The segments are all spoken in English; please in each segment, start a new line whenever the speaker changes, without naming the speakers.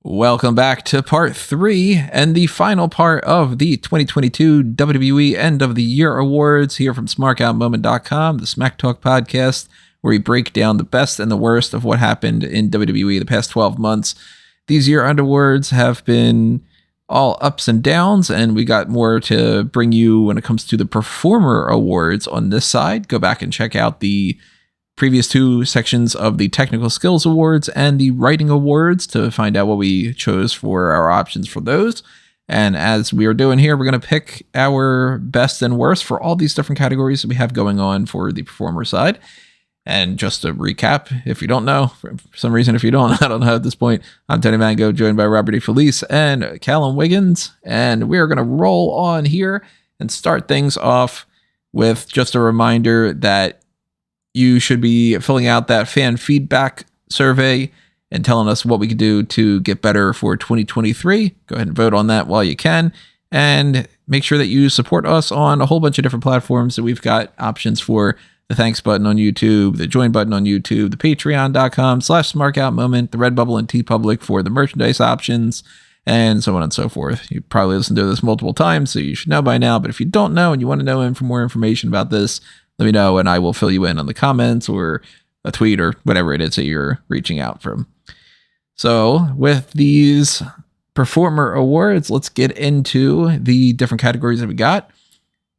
Welcome back to part 3 and the final part of the 2022 WWE End of the Year Awards here from SmarkOutMoment.com, the Smack Talk podcast, where we break down the best and the worst of what happened in WWE the past 12 months. These year-end awards have been all ups and downs, and we got more to bring you when it comes to the Performer Awards on this side. Go back and check out the previous 2 sections of the Technical Skills Awards and the Writing Awards to find out what we chose for our options for those. And as we are doing here, we're going to pick our best and worst for all these different categories that we have going on for the performer side. And just to recap, if you don't know, for some reason, if you don't, I don't know at this point, I'm Tony Mango, joined by Robert DeFelice and Callum Wiggins. And we're going to roll on here and start things off with just a reminder that you should be filling out that fan feedback survey and telling us what we can do to get better for 2023. Go ahead and vote on that while you can. And make sure that you support us on a whole bunch of different platforms that we've got options for: the thanks button on YouTube, the join button on YouTube, the patreon.com/smarkoutmoment, the Redbubble and TeePublic for the merchandise options, and so on and so forth. You probably listened to this multiple times, so you should know by now. But if you don't know and you want to know more information about this, let me know and I will fill you in on the comments or a tweet or whatever it is that you're reaching out from. So with these performer awards, let's get into the different categories that we got.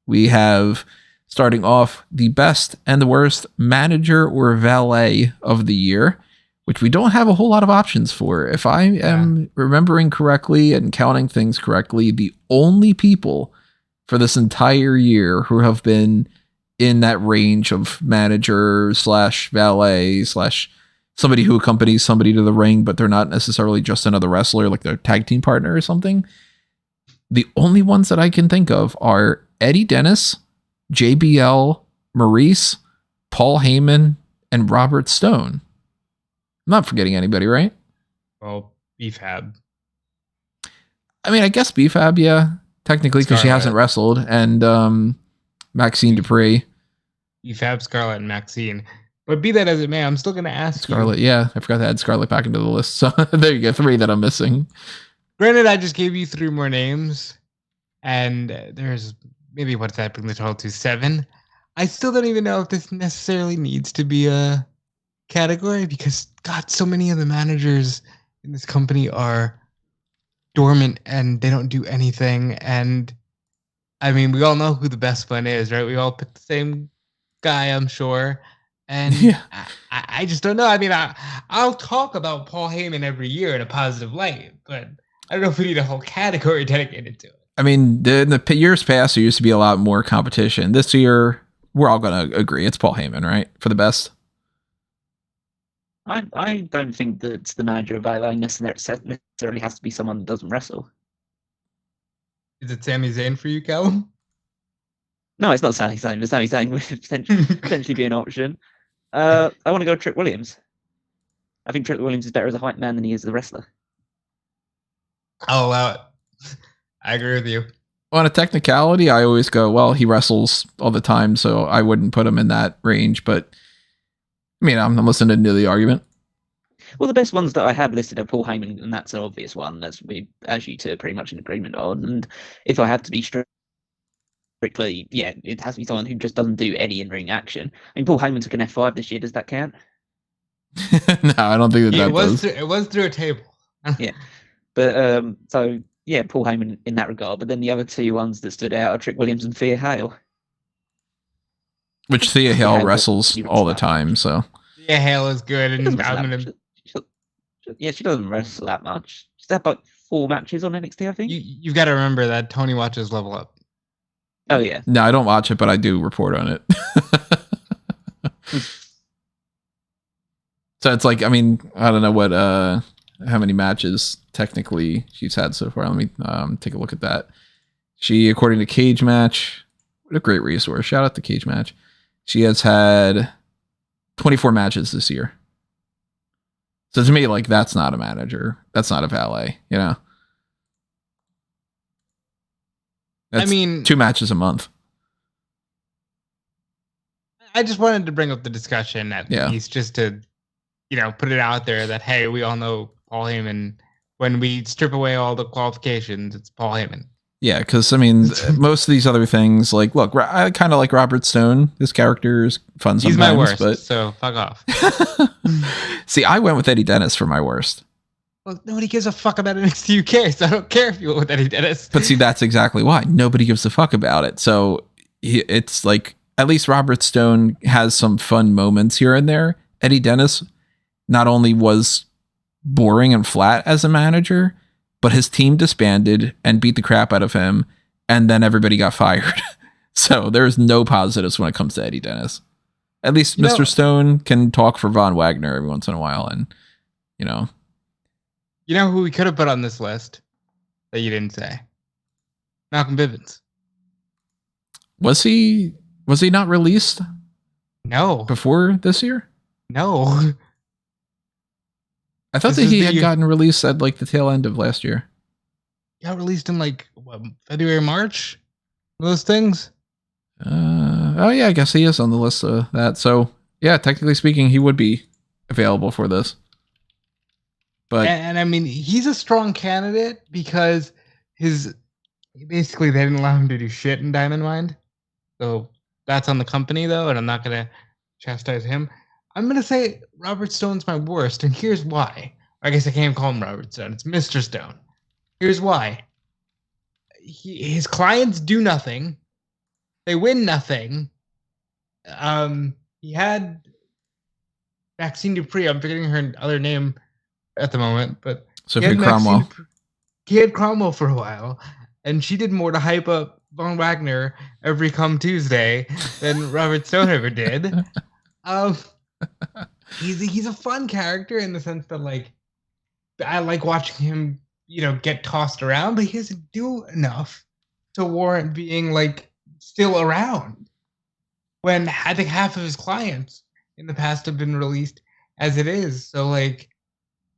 We have, starting off, the best and the worst manager or valet of the year, which we don't have a whole lot of options for. If I am remembering correctly and counting things correctly, the only people for this entire year who have been in that range of manager / valet / somebody who accompanies somebody to the ring, but they're not necessarily just another wrestler, like their tag team partner or something. The only ones that I can think of are Eddie Dennis, JBL, Maurice, Paul Heyman, and Robert Stone. I'm not forgetting anybody, right?
Well, B-Fab.
I mean, I guess B-Fab, yeah, technically, because she hasn't wrestled, and Maxine Dupree.
B-Fab, Scarlett, and Maxine. But be that as it may, I'm still going to ask
Scarlett, yeah. I forgot to add Scarlett back into the list. So there you go. 3 that I'm missing.
Granted, I just gave you 3 more names. And there's maybe, what's that bring the total to? 7. I still don't even know if this necessarily needs to be a category because, God, so many of the managers in this company are dormant and they don't do anything. And I mean, we all know who the best one is, right? We all pick the same guy, I'm sure. And yeah. I just don't know. I mean, I'll talk about Paul Heyman every year in a positive light, but I don't know if we need a whole category dedicated to it.
I mean, in the years past, there used to be a lot more competition. This year, we're all going to agree it's Paul Heyman, right? For the best.
I don't think that the manager of Valet necessarily has to be someone that doesn't wrestle.
Is it Sami Zayn for you, Callum?
No, it's not Sami Zayn, but Sami Zayn would potentially be an option. I want to go Trick Williams. I think Trick Williams is better as a hype man than he is as a wrestler.
I'll allow it. I agree with you.
On a technicality, I always go, well, he wrestles all the time, so I wouldn't put him in that range. But, I mean, I'm listening to the argument.
Well, the best ones that I have listed are Paul Heyman, and that's an obvious one, as you two are pretty much in agreement on. And if I had to be strictly, yeah, it has to be someone who just doesn't do any in-ring action. I mean, Paul Heyman took an F5 this year. Does that count?
No, I don't think that does.
It was through a table.
Yeah, but so yeah, Paul Heyman in that regard. But then the other 2 ones that stood out are Trick Williams and Thea Hale.
Which Thea Hale wrestles all the time, so.
Thea Hale is good, and
yeah, she doesn't wrestle that much. She's had about 4 matches on NXT, I think.
You've got to remember that Tony watches Level Up.
Oh, yeah.
No, I don't watch it, but I do report on it. So it's like, I mean, I don't know what, how many matches technically she's had so far. Let me take a look at that. She, according to Cage Match, what a great resource. Shout out to Cage Match. She has had 24 matches this year. So to me, like, that's not a manager. That's not a valet, you know? That's 2 matches a month.
I just wanted to bring up the discussion at least just to, put it out there that, hey, we all know Paul Heyman when we strip away all the qualifications, it's Paul Heyman.
Yeah, because I mean, most of these other things, like, look, I kind of like Robert Stone. This character is fun sometimes.
He's my worst,
but
so fuck off.
See, I went with Eddie Dennis for my worst.
Well, nobody gives a fuck about NXT UK, so I don't care if you went with Eddie Dennis.
But see, that's exactly why nobody gives a fuck about it. So it's like, at least Robert Stone has some fun moments here and there. Eddie Dennis not only was boring and flat as a manager, but his team disbanded and beat the crap out of him, and then everybody got fired. So there's no positives when it comes to Eddie Dennis. At least Mr. Stone can talk for Von Wagner every once in a while, and you know.
You know who we could have put on this list that you didn't say? Malcolm Bivens.
Was he not released?
No.
Before this year?
No.
I thought that he had gotten released at like the tail end of last year.
He got released in like what, February, March? Those things?
Oh yeah, I guess he is on the list of that. So yeah, technically speaking, he would be available for this. But
and I mean, he's a strong candidate because basically they didn't allow him to do shit in Diamond Mine. So that's on the company though, and I'm not gonna chastise him. I'm gonna say Robert Stone's my worst, and here's why. I guess I can't call him Robert Stone. It's Mr. Stone. Here's why. His clients do nothing. They win nothing. He had Maxine Dupree. I'm forgetting her other name at the moment, but
Sophie Cromwell.
He had Cromwell for a while, and she did more to hype up Von Wagner every come Tuesday than Robert Stone ever did. He's a fun character in the sense that like I like watching him, get tossed around, but he doesn't do enough to warrant being like still around. When I think half of his clients in the past have been released as it is. So like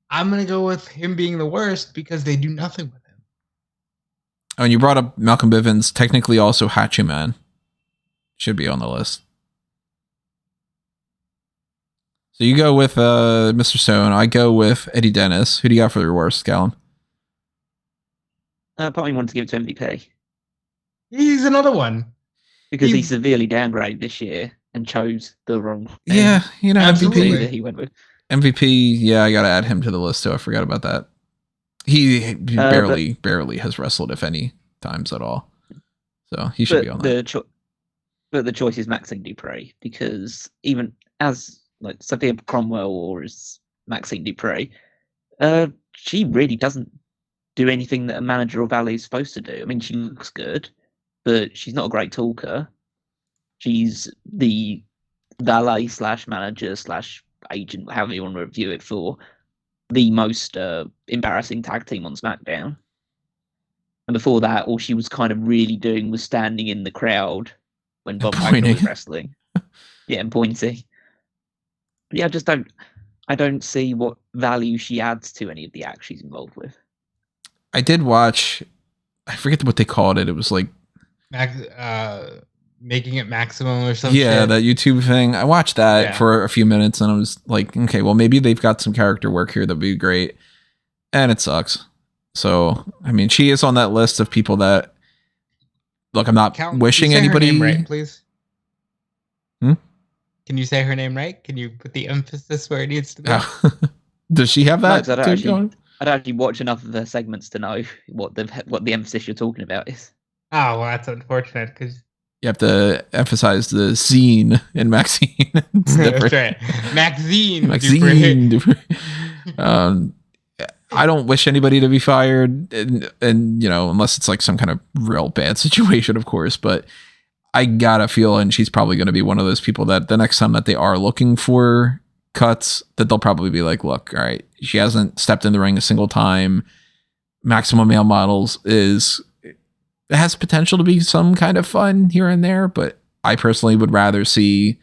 I'm gonna go with him being the worst because they do nothing with him.
Oh, and you brought up Malcolm Bivens, technically also Hachiman. Should be on the list. So you go with Mr. Stone. I go with Eddie Dennis. Who do you got for your worst, Callum?
Probably wanted to give it to MVP.
He's another one.
Because he severely downgraded this year and chose the wrong.
Yeah,
absolutely.
MVP. He went with.
MVP, yeah, I got to add him to the list too. I forgot about that. He barely has wrestled, if any times at all. So he should be on that.
But the choice is Maxine Dupree, because even as like Sophia Cromwell or as Maxine Dupree, she really doesn't do anything that a manager or valet is supposed to do. I mean, she looks good, but she's not a great talker. She's the valet / manager / agent, however you want to review it, for the most embarrassing tag team on SmackDown. And before that, all she was kind of really doing was standing in the crowd when Bob Wagner was wrestling. Yeah, and pointing. But yeah, I don't see what value she adds to any of the acts she's involved with.
I did watch, I forget what they called it. It was like
Making It Maximum or something.
Yeah, that YouTube thing. I watched that for a few minutes and I was like, okay, well, maybe they've got some character work here that'd be great. And it sucks. So, I mean, she is on that list of people that, look, I'm not wishing anybody.
Her name right, please. Can you say her name right? Can you put the emphasis where it needs to be?
Does she have that?
No, I don't actually watch enough of the segments to know what the emphasis you're talking about is.
Oh, well, that's unfortunate because
you have to emphasize the zine in Maxine.
That's right. Maxine.
I don't wish anybody to be fired, and unless it's like some kind of real bad situation, of course, but I got a feeling she's probably going to be one of those people that the next time that they are looking for cuts, that they'll probably be like, look, all right, she hasn't stepped in the ring a single time. Maximum Male Models it has potential to be some kind of fun here and there, but I personally would rather see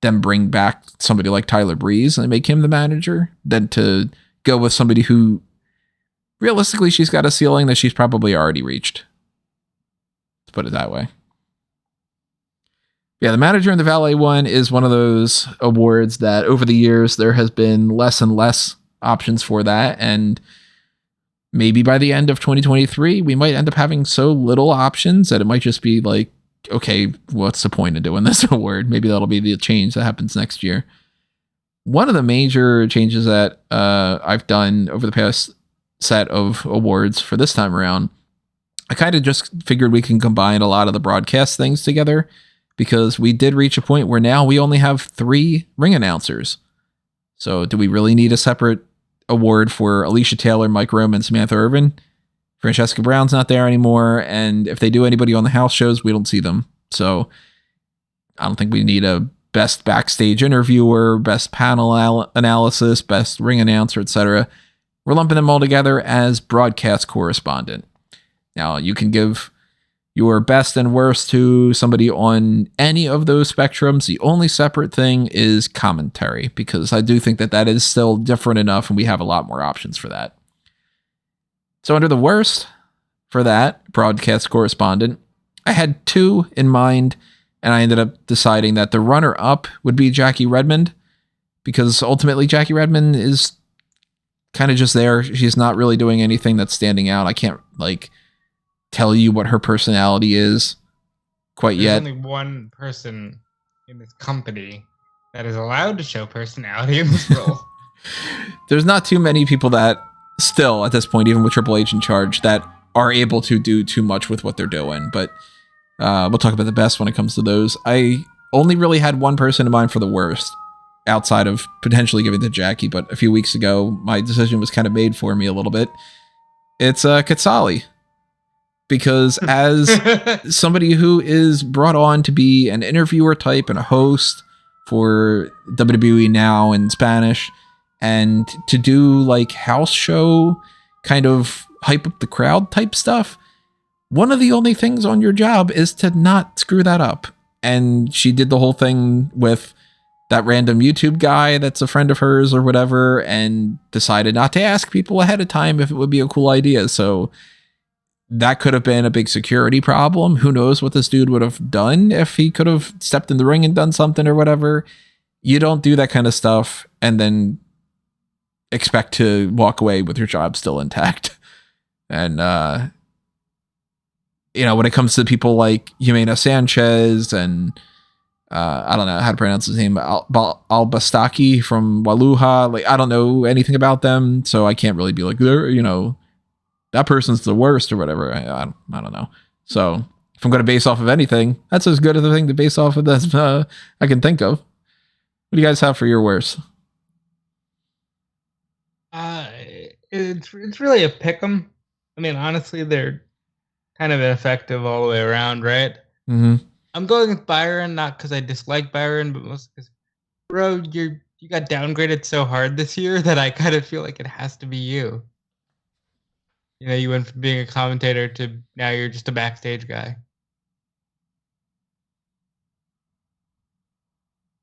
them bring back somebody like Tyler Breeze and make him the manager than to go with somebody who realistically she's got a ceiling that she's probably already reached. Let's put it that way. Yeah, the manager and the valet one is one of those awards that over the years there has been less and less options for that, and maybe by the end of 2023, we might end up having so little options that it might just be like, okay, what's the point of doing this award? Maybe that'll be the change that happens next year. One of the major changes that I've done over the past set of awards for this time around, I kind of just figured we can combine a lot of the broadcast things together, because we did reach a point where now we only have 3 ring announcers. So do we really need a separate award for Alicia Taylor, Mike Roman, Samantha Irvin? Francesca Brown's not there anymore, and if they do anybody on the house shows, we don't see them. So I don't think we need a best backstage interviewer, best panel analysis, best ring announcer, etc. We're lumping them all together as broadcast correspondent. Now, you can give your best and worst to somebody on any of those spectrums. The only separate thing is commentary, because I do think that that is still different enough, and we have a lot more options for that. So under the worst for that, broadcast correspondent, I had 2 in mind, and I ended up deciding that the runner-up would be Jackie Redmond, because ultimately Jackie Redmond is kind of just there. She's not really doing anything that's standing out. I can't tell you what her personality is quite yet.
There's only one person in this company that is allowed to show personality in this role.
There's not too many people that still at this point, even with Triple H in charge, that are able to do too much with what they're doing. But we'll talk about the best when it comes to those. I only really had one person in mind for the worst, outside of potentially giving to Jackie, but a few weeks ago, my decision was kind of made for me a little bit. It's Katsali. Because as somebody who is brought on to be an interviewer type and a host for WWE Now in Spanish, and to do house show kind of hype up the crowd type stuff, one of the only things on your job is to not screw that up. And she did the whole thing with that random YouTube guy that's a friend of hers or whatever, and decided not to ask people ahead of time if it would be a cool idea. So that could have been a big security problem. Who knows what this dude would have done if he could have stepped in the ring and done something or whatever. You don't do that kind of stuff and then expect to walk away with your job still intact. And, when it comes to people like Jimena Sanchez and I don't know how to pronounce his name, Albastaki from Waluja, I don't know anything about them, so I can't really be that person's the worst or whatever. I don't know. So if I'm going to base off of anything, that's as good of a thing to base off of as I can think of. What do you guys have for your worst?
It's really a pick'em. I mean, honestly, they're kind of ineffective all the way around, right?
Mm-hmm.
I'm going with Byron, not because I dislike Byron, but mostly because, bro, you got downgraded so hard this year that I kind of feel like it has to be you. You went from being a commentator to now you're just a backstage guy.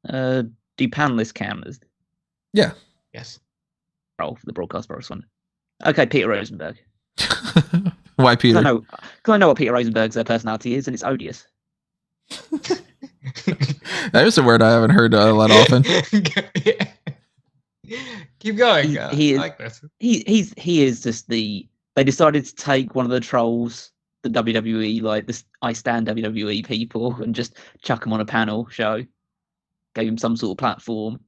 Do panelists count as?
Yeah.
Yes.
Role for the broadcast correspondent. Okay, Peter Rosenberg.
Why Peter?
Because I know what Peter Rosenberg's personality is, and it's odious.
That is a word I haven't heard a lot often.
Keep going.
He is,
I like this.
He is just the. They decided to take one of the trolls, the WWE, this I Stand WWE people, and just chuck him on a panel show. Gave him some sort of platform.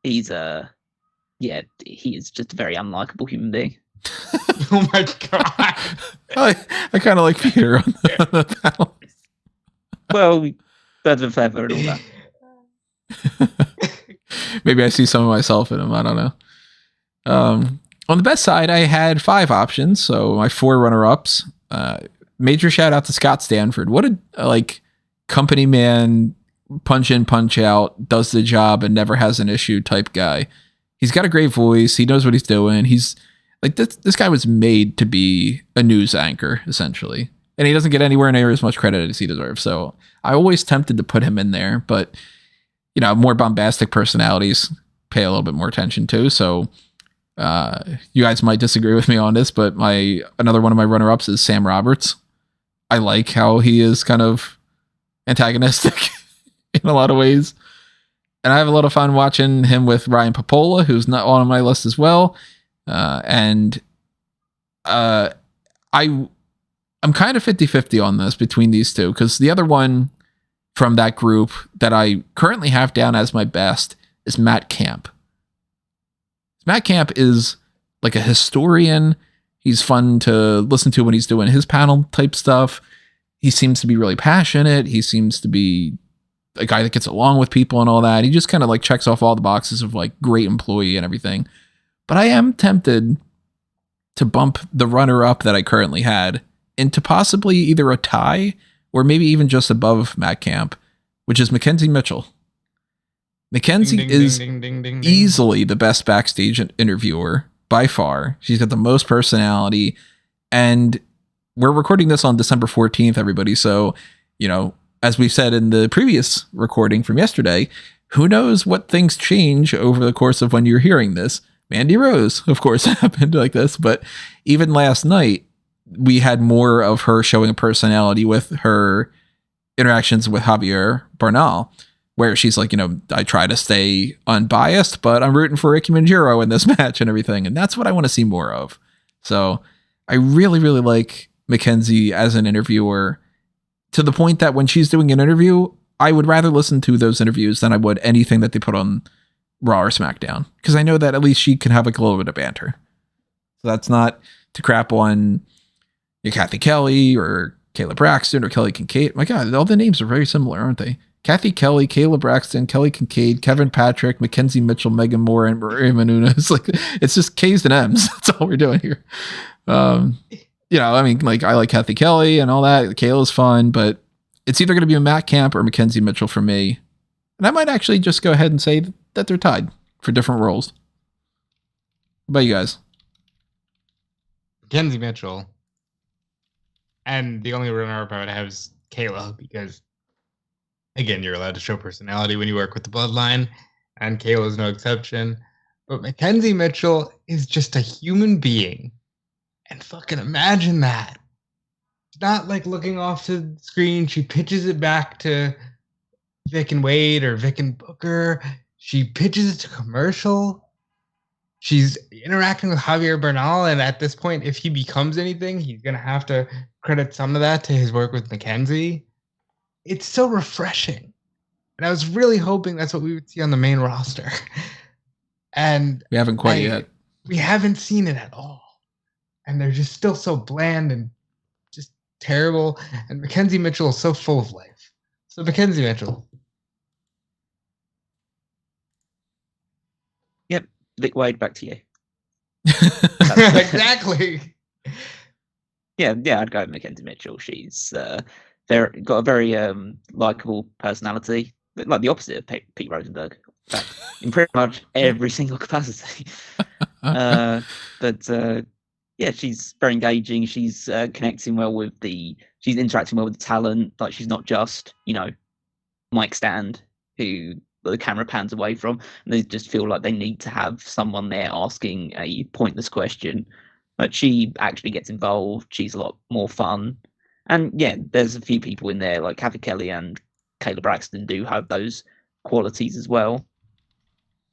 He's he is just a very unlikable human being.
Oh my god!
I kind of like Peter on the panel.
Well, birds of a feather and all that.
Maybe I see some of myself in him. I don't know. On the best side, I had 5 options, so my 4 runner-ups. Major shout out to Scott Stanford. What a company man, punch in, punch out, does the job and never has an issue type guy. He's got a great voice. He knows what he's doing. He's this guy was made to be a news anchor, essentially. And he doesn't get anywhere near as much credit as he deserves. So I always tempted to put him in there, but more bombastic personalities pay a little bit more attention to. So you guys might disagree with me on this, but another one of my runner-ups is Sam Roberts. I like how he is kind of antagonistic in a lot of ways. And I have a lot of fun watching him with Ryan Papola, who's not on my list as well. And I'm kind of 50-50 on this between these two, because the other one from that group that I currently have down as my best is Matt Camp. Matt Camp is like a historian. He's fun to listen to when he's doing his panel type stuff. He seems to be really passionate. He seems to be a guy that gets along with people and all that. He just kind of like checks off all the boxes of like great employee and everything. But I am tempted to bump the runner up that I currently had into possibly either a tie or maybe even just above Matt Camp, which is Mackenzie Mitchell. Mackenzie is easily the best backstage interviewer by far. She's got the most personality, and we're recording this on December 14th, everybody. So, you know, as we said in the previous recording from yesterday, who knows what things change over the course of when you're hearing this. Mandy Rose, of course, happened like this, but even last night, we had more of her showing a personality with her interactions with Javier Bernal, where she's like, you know, I try to stay unbiased, but I'm rooting for Ricky Manjiro in this match and everything. And that's what I want to see more of. So I really, really like Mackenzie as an interviewer, to the point that when she's doing an interview, I would rather listen to those interviews than I would anything that they put on Raw or SmackDown, because I know that at least she can have like a little bit of banter. So that's not to crap on your Kathy Kelly or Kayla Braxton or Kelly Kincaid. My God, all the names are very similar, aren't they? Kathy Kelly, Kayla Braxton, Kelly Kincaid, Kevin Patrick, Mackenzie Mitchell, Megan Moore, and Maria Menounos. Like, it's just K's and M's. That's all we're doing here. You know, I mean, like, I like Kathy Kelly and all that. Kayla's fun, but it's either going to be a Matt Camp or Mackenzie Mitchell for me. And I might actually just go ahead and say that they're tied for different roles. What about you guys?
Mackenzie Mitchell. And the only runner-up I would have is Kayla, because again, you're allowed to show personality when you work with the bloodline, and Kayla is no exception. But Mackenzie Mitchell is just a human being. And fucking imagine that. It's not like looking off to the screen. She pitches it back to Vic and Wade or Vic and Booker. She pitches it to commercial. She's interacting with Javier Bernal, and at this point, if he becomes anything, he's going to have to credit some of that to his work with Mackenzie. It's so refreshing. And I was really hoping that's what we would see on the main roster. And
we haven't quite yet.
We haven't seen it at all. And they're just still so bland and just terrible. And Mackenzie Mitchell is so full of life. So Mackenzie Mitchell.
Yep. Vic Wade, back to you.
Exactly.
Yeah, I'd go with Mackenzie Mitchell. She's got a very likable personality, like the opposite of Pete Rosenberg, in fact, in pretty much every single capacity. But yeah, she's very engaging. She's connecting well with she's interacting well with the talent. Like, she's not just, you know, Mike Stand, who the camera pans away from, and they just feel like they need to have someone there asking a pointless question. But she actually gets involved. She's a lot more fun. And yeah, there's a few people in there, like Kathy Kelly and Kayla Braxton do have those qualities as well.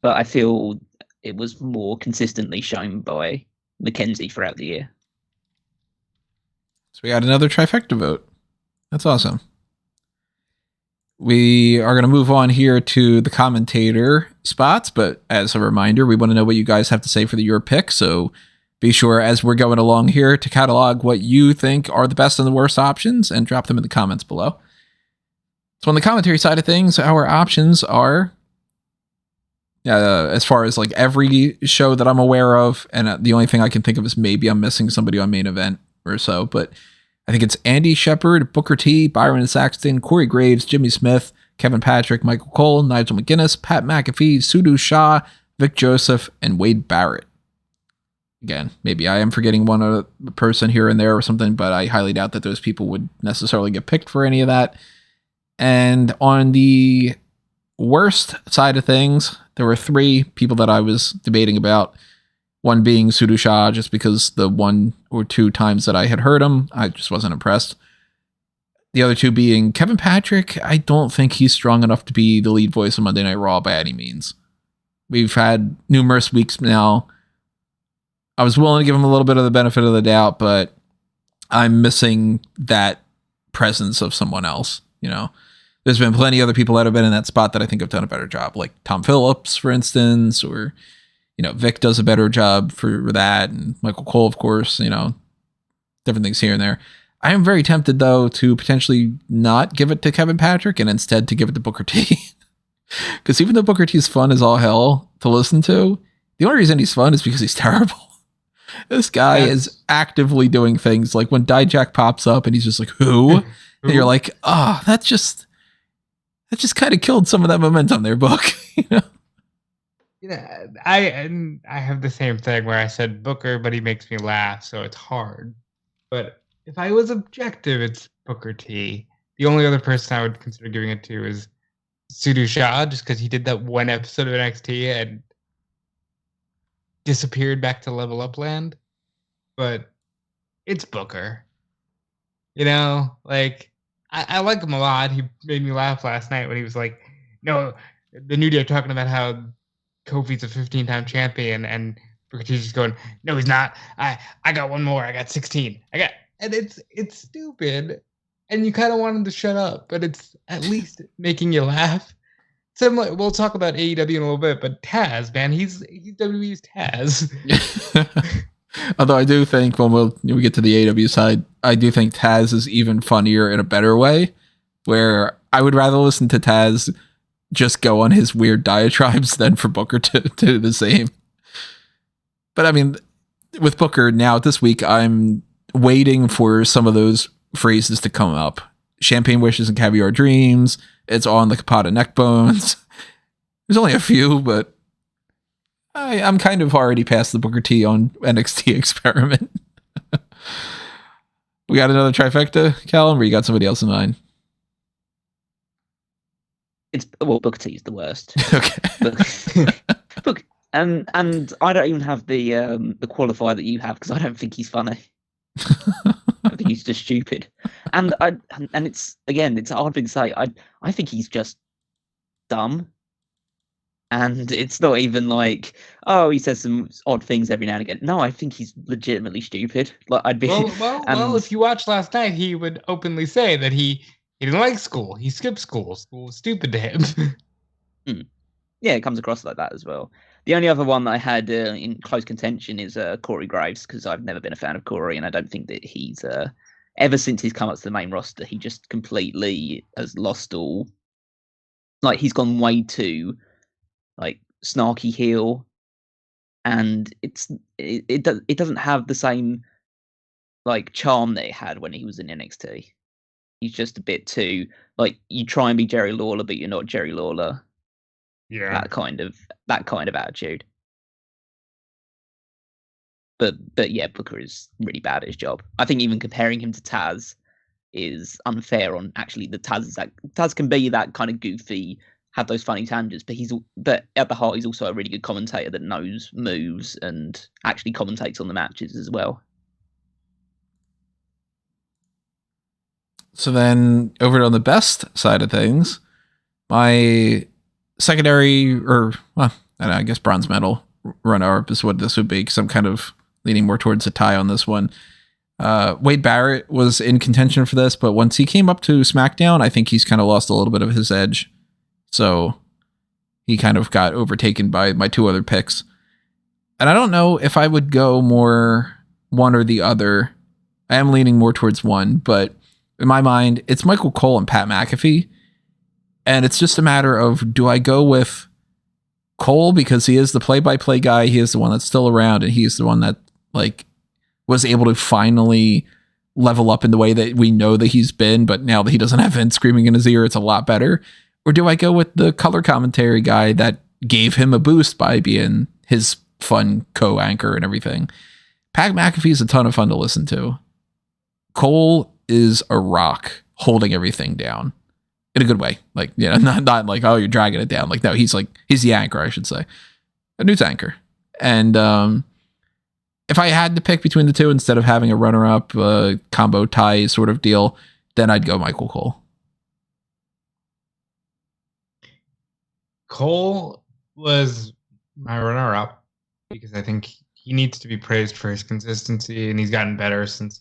But I feel it was more consistently shown by Mackenzie throughout the year.
So we got another trifecta vote. That's awesome. We are going to move on here to the commentator spots, but as a reminder, we want to know what you guys have to say for your pick. So be sure, as we're going along here, to catalog what you think are the best and the worst options and drop them in the comments below. So on the commentary side of things, our options are, as far as like every show that I'm aware of, and the only thing I can think of is maybe I'm missing somebody on main event or so, but I think it's Andy Shepard, Booker T, Byron Saxton, Corey Graves, Jimmy Smith, Kevin Patrick, Michael Cole, Nigel McGuinness, Pat McAfee, Sudu Shah, Vic Joseph, and Wade Barrett. Again, maybe I am forgetting one other person here and there or something, but I highly doubt that those people would necessarily get picked for any of that. And on the worst side of things, there were three people that I was debating about. One being Sudu Shah, just because the one or two times that I had heard him, I just wasn't impressed. The other two being Kevin Patrick. I don't think he's strong enough to be the lead voice of Monday Night Raw by any means. We've had numerous weeks now I was willing to give him a little bit of the benefit of the doubt, but I'm missing that presence of someone else. There's been plenty of other people that have been in that spot that I think have done a better job, like Tom Phillips, for instance, or, Vic does a better job for that. And Michael Cole, of course, different things here and there. I am very tempted, though, to potentially not give it to Kevin Patrick and instead to give it to Booker T. Because even though Booker T is fun as all hell to listen to, the only reason he's fun is because he's terrible. This guy is actively doing things like when Dijak pops up and he's just like, who? And you're like, oh, that just kind of killed some of that momentum there, Book.
Yeah, I have the same thing where I said Booker, but he makes me laugh, so it's hard. But if I was objective, it's Booker T. The only other person I would consider giving it to is Sudu Shah, just because he did that one episode of NXT and disappeared back to Level Up Land. But it's Booker. I like him a lot. He made me laugh last night when he was like, no, the New Day talking about how Kofi's a 15-time champion, and Booker T's just going, no, he's not. I got one more. I got 16. And it's stupid, and you kind of want him to shut up, but it's at least making you laugh. So we'll talk about AEW in a little bit, but Taz, man, he's WWE's Taz.
Although I do think when we get to the AEW side, I do think Taz is even funnier in a better way, where I would rather listen to Taz just go on his weird diatribes than for Booker to do the same. But I mean, with Booker now this week, I'm waiting for some of those phrases to come up. Champagne wishes and caviar dreams. It's on the Capata neck bones. There's only a few, but I'm kind of already past the Booker T on NXT experiment. We got another trifecta, Callum, or you got somebody else in mind?
Booker T is the worst.
Okay.
Look, and I don't even have the qualifier that you have because I don't think he's funny. I think he's just stupid, and it's a hard thing to say. I think he's just dumb, and it's not even like, oh, he says some odd things every now and again. No, I think he's legitimately stupid. Like I'd be
well. If you watched last night, he would openly say that he didn't like school. He skipped school. School was stupid to him.
Yeah, it comes across like that as well. The only other one that I had in close contention is Corey Graves, because I've never been a fan of Corey, and I don't think that he's ever since he's come up to the main roster, he just completely has lost all. Like he's gone way too like snarky heel, and it doesn't have the same like charm that it had when he was in NXT. He's just a bit too like you try and be Jerry Lawler, but you're not Jerry Lawler.
Yeah,
that kind of attitude. But yeah, Booker is really bad at his job. I think even comparing him to Taz is unfair. On actually, the Taz can be that kind of goofy, have those funny tangents, but at the heart, he's also a really good commentator that knows moves and actually commentates on the matches as well.
So then, over on the best side of things, my secondary, or well, I guess bronze medal runner-up is what this would be, because I'm kind of leaning more towards a tie on this one. Wade Barrett was in contention for this, but once he came up to SmackDown, I think he's kind of lost a little bit of his edge. So he kind of got overtaken by my two other picks. And I don't know if I would go more one or the other. I am leaning more towards one, but in my mind, it's Michael Cole and Pat McAfee. And it's just a matter of, do I go with Cole because he is the play-by-play guy, he is the one that's still around, and he's the one that like was able to finally level up in the way that we know that he's been, but now that he doesn't have Vince screaming in his ear, it's a lot better? Or do I go with the color commentary guy that gave him a boost by being his fun co-anchor and everything? Pat McAfee is a ton of fun to listen to. Cole is a rock holding everything down. In a good way. Like, you know, not like, oh, you're dragging it down. Like, no, he's the anchor, I should say. A news anchor. And if I had to pick between the two instead of having a runner-up combo tie sort of deal, then I'd go Michael Cole.
Cole was my runner-up because I think he needs to be praised for his consistency, and he's gotten better since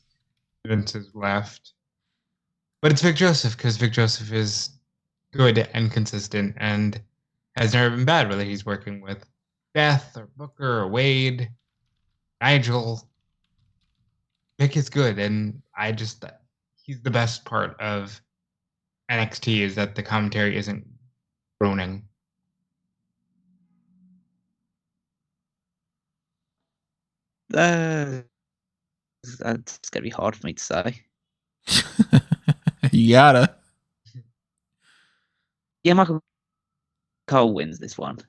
Vince has left. But it's Vic Joseph, because Vic Joseph is good and consistent and has never been bad, whether he's working with Beth or Booker or Wade, Nigel. Vic is good, and he's the best part of NXT, is that the commentary isn't groaning.
That's gonna be hard for me to say.
You gotta.
Yeah, Michael Cole wins this one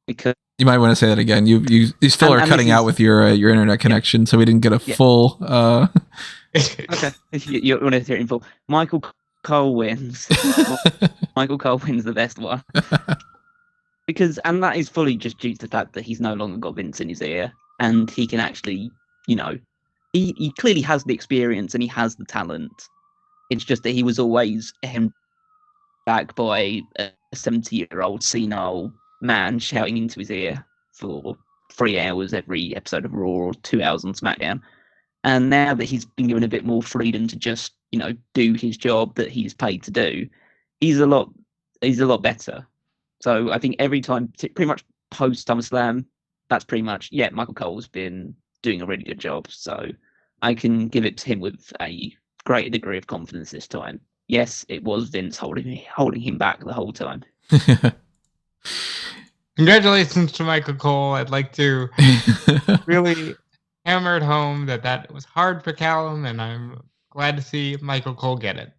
because
You might want to say that again. You still are cutting out with your internet connection, so we didn't get a full.
Okay, you want to hear it in full. Michael Cole wins. Michael Cole wins the best one and that is fully just due to the fact that he's no longer got Vince in his ear, and he can actually, he clearly has the experience and he has the talent. It's just that he was always hemmed back by a 70-year-old senile man shouting into his ear for 3 hours every episode of Raw or 2 hours on SmackDown. And now that he's been given a bit more freedom to just, do his job that he's paid to do, he's a lot better. So I think every time, pretty much post SummerSlam, that's pretty much, Michael Cole's been doing a really good job. So I can give it to him with a greater degree of confidence this time. Yes, it was Vince holding him back the whole time.
Congratulations to Michael Cole. I'd like to really hammer it home that was hard for Callum, and I'm glad to see Michael Cole get it.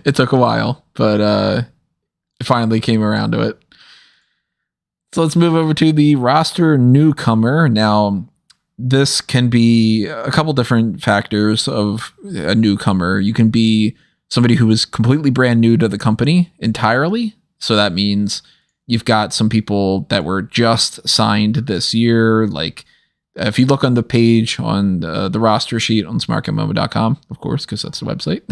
It took a while, but it finally came around to it. So let's move over to the roster newcomer. Now, this can be a couple different factors of a newcomer. You can be somebody who is completely brand new to the company entirely. So that means you've got some people that were just signed this year. Like if you look on the page on the roster sheet on smarkoutmoment.com, of course, because that's the website,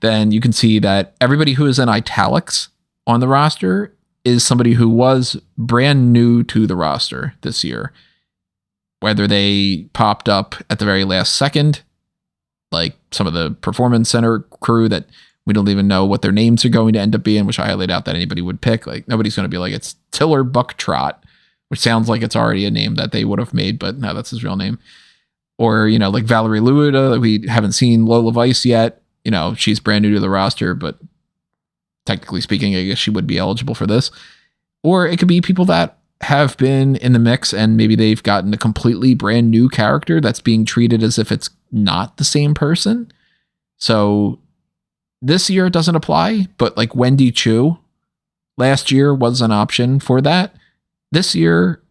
then you can see that everybody who is in italics on the roster is somebody who was brand new to the roster this year. Whether they popped up at the very last second, like some of the Performance Center crew that we don't even know what their names are going to end up being, which I highly doubt that anybody would pick. Like nobody's going to be like, it's Tiller Bucktrot, which sounds like it's already a name that they would have made, but no, that's his real name. Or, like Valerie Luda, we haven't seen Lola Vice yet. She's brand new to the roster, but technically speaking, I guess she would be eligible for this. Or it could be people that have been in the mix and maybe they've gotten a completely brand new character that's being treated as if it's not the same person. So this year it doesn't apply, but like Wendy Chu last year was an option for that. This year,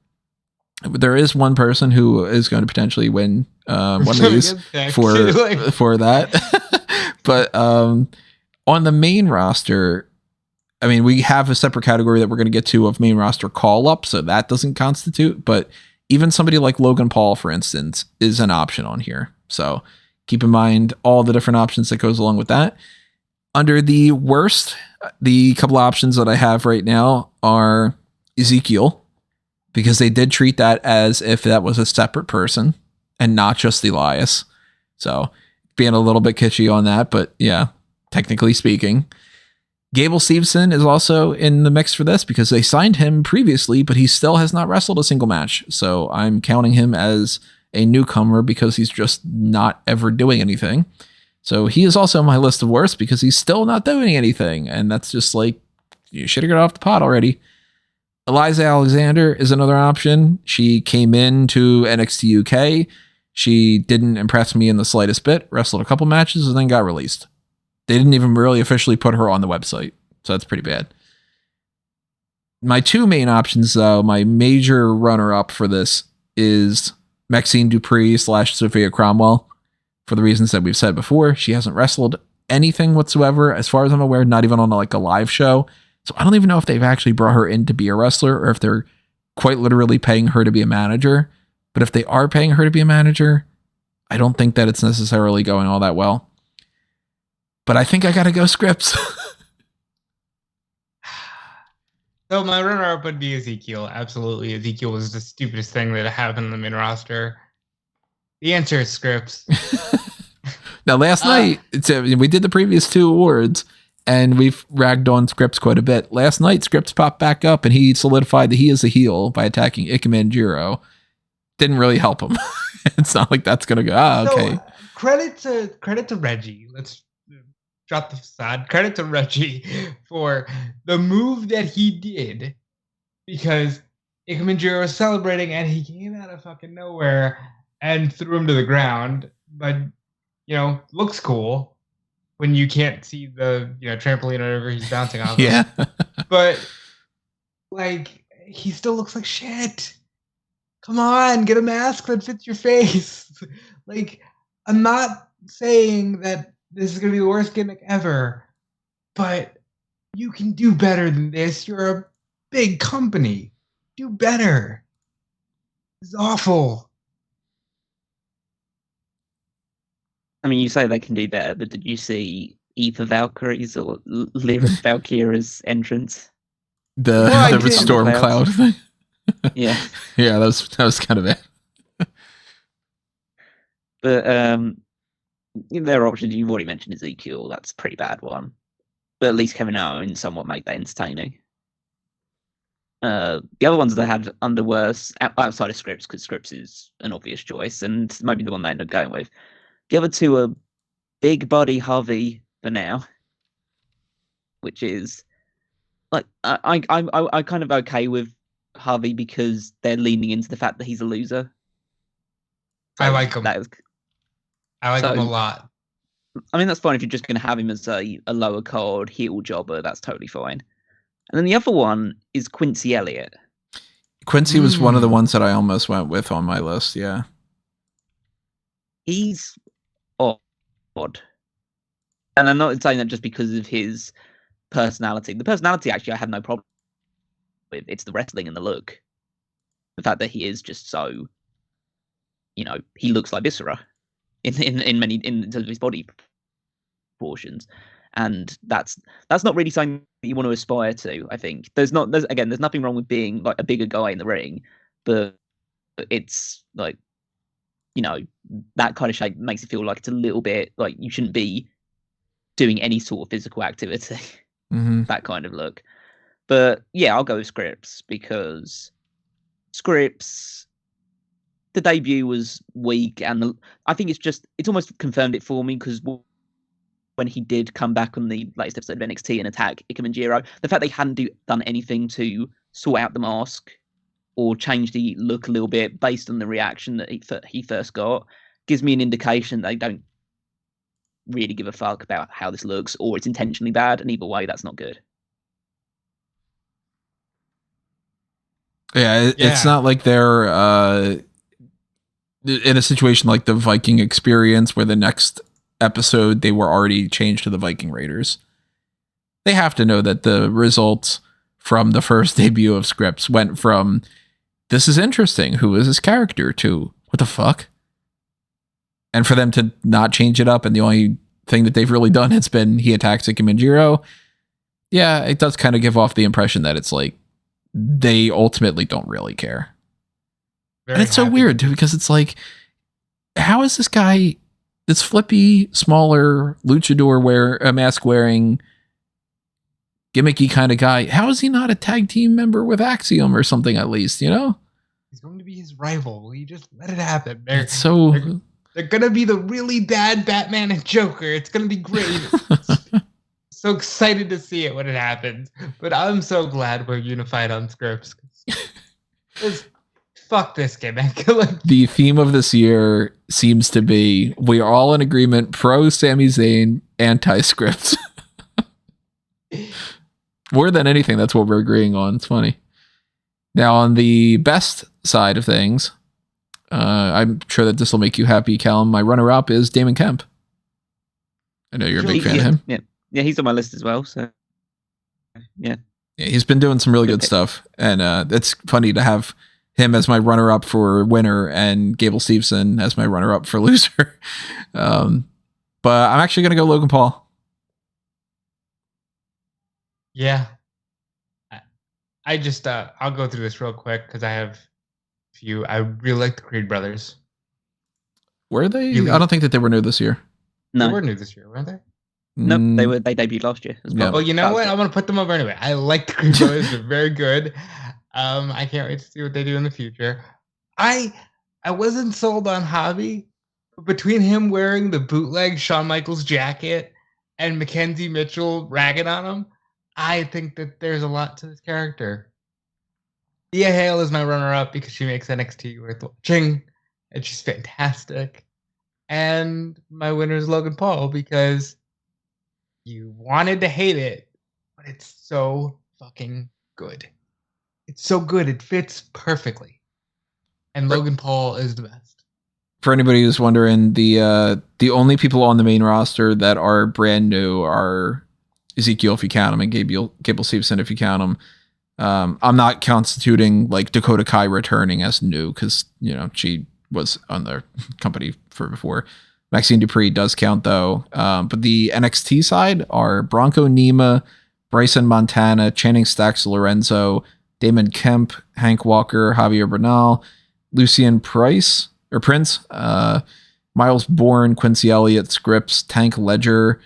there is one person who is going to potentially win one of these for that. But on the main roster, I mean, we have a separate category that we're going to get to of main roster call-up, so that doesn't constitute. But even somebody like Logan Paul, for instance, is an option on here. So keep in mind all the different options that goes along with that. Under the worst, the couple options that I have right now are Ezekiel, because they did treat that as if that was a separate person and not just Elias. So being a little bit kitschy on that, but yeah, technically speaking. Gable Steveson is also in the mix for this because they signed him previously, but he still has not wrestled a single match. So I'm counting him as a newcomer because he's just not ever doing anything. So he is also on my list of worst because he's still not doing anything. And that's just like, you should have got off the pot already. Eliza Alexander is another option. She came into NXT UK. She didn't impress me in the slightest bit, wrestled a couple matches, and then got released. They didn't even really officially put her on the website, so that's pretty bad. My two main options, though, my major runner-up for this is Maxine Dupree / Sophia Cromwell. For the reasons that we've said before, she hasn't wrestled anything whatsoever, as far as I'm aware, not even on like a live show. So I don't even know if they've actually brought her in to be a wrestler or if they're quite literally paying her to be a manager. But if they are paying her to be a manager, I don't think that it's necessarily going all that well. But I think I got to go Scripps.
So my runner-up would be Ezekiel. Absolutely, Ezekiel was the stupidest thing that happened in the main roster. The answer is scripts.
Now, last night, we did the previous 2 awards, and we've ragged on Scripps quite a bit. Last night, Scripps popped back up, and he solidified that he is a heel by attacking Ike Manjiro. Didn't really help him. It's not like that's going to go, okay.
So, credit to Reggie. Let's drop the facade. Credit to Reggie for the move that he did, because Ike Manjiro was celebrating, and he came out of fucking nowhere and threw him to the ground. But, looks cool when you can't see the, trampoline or whatever he's bouncing off
Yeah.
of. But, he still looks like shit. Come on, get a mask that fits your face. I'm not saying that this is going to be the worst gimmick ever, but you can do better than this. You're a big company. Do better. It's awful.
I mean, you say they can do better, but did you see Eva Valkyrie's or Lyra Valkyria's entrance?
The Storm Cloud thing?
Yeah.
Yeah, that was kind of bad.
But there are options. You've already mentioned Ezekiel. That's a pretty bad one. But at least Kevin Owens somewhat made that entertaining. The other ones they had under worse, outside of Scripps, because Scripps is an obvious choice, and maybe the one they ended up going with. The other 2 are Big Body Harvey for now, which is I'm kind of okay with Harvey because they're leaning into the fact that he's a loser. So
I like him. I like him a lot.
I mean, that's fine if you're just going to have him as a lower card heel jobber. That's totally fine. And then the other one is Quincy Elliott.
Quincy was one of the ones that I almost went with on my list. Yeah,
he's odd, and I'm not saying that just because of his personality. The personality, actually, I have no problem with. It's the wrestling and the look. The fact that he is just so, he looks like Viscera in terms of his body proportions, and that's not really something that you want to aspire to. I think there's nothing wrong with being like a bigger guy in the ring, but it's like, that kind of shape makes it feel like it's a little bit like you shouldn't be doing any sort of physical activity.
Mm-hmm.
That kind of look. But yeah, I'll go with Scripps because Scripps, the debut was weak, and I think it's almost confirmed it for me, because when he did come back on the latest episode of NXT and attack Ike Manjiro, the fact they hadn't done anything to sort out the mask or change the look a little bit based on the reaction that he first got gives me an indication they don't really give a fuck about how this looks, or it's intentionally bad, and either way, that's not good.
Yeah, it's not like they're in a situation like the Viking experience where the next episode they were already changed to the Viking Raiders. They have to know that the results from the first debut of Scripps went from this is interesting, who is this character, to what the fuck? And for them to not change it up, and the only thing that they've really done has been he attacks Ike Manjiro. Yeah, it does kind of give off the impression that it's like they ultimately don't really care. And it's so weird too, because it's like, how is this guy, this flippy, smaller luchador mask wearing, gimmicky kind of guy, how is he not a tag team member with Axiom or something at least,
He's going to be his rival. Will you just let it happen? They're going to be the really bad Batman and Joker. It's going to be great. So excited to see it when it happens. But I'm so glad we're unified on Scripps. Fuck this gimmick.
The theme of this year seems to be, we are all in agreement, pro Sami Zayn, anti Scripps. More than anything, that's what we're agreeing on. It's funny. Now, on the best side of things, I'm sure that this will make you happy, Callum. My runner-up is Damon Kemp. I know you're a big fan of him.
Yeah, he's on my list as well. So, yeah,
he's been doing some really good stuff, and it's funny to have him as my runner-up for winner and Gable Steveson as my runner-up for loser. But I'm actually going to go Logan Paul.
Yeah. I just I'll go through this real quick because I have a few. I really like the Creed brothers.
Were they?
Really?
I don't think that they were new this year.
They
No,
were new this year, weren't they?
nope. They debuted last year. As
Yeah.
well.
Well, you know what? I'm gonna put them over anyway. I like the Creed brothers; they're very good. I can't wait to see what they do in the future. I wasn't sold on Hobby, but between him wearing the bootleg Shawn Michaels jacket and Mackenzie Mitchell ragging on him, I think that there's a lot to this character. Thea Hale is my runner-up because she makes NXT worth watching, and she's fantastic. And my winner is Logan Paul because you wanted to hate it, but it's so fucking good. It's so good. It fits perfectly. And Logan Paul is the best.
For anybody who's wondering, the only people on the main roster that are brand new are Ezekiel, if you count him, and Gable Stevenson, if you count him. I'm not constituting like Dakota Kai returning as new because, you know, she was on the company for before. Maxine Dupree does count though. But the NXT side are Bronco Nima, Bryson Montana, Channing Stacks Lorenzo, Damon Kemp, Hank Walker, Javier Bernal, Lucian Prince, Miles Bourne, Quincy Elliott, Scripps, Tank Ledger,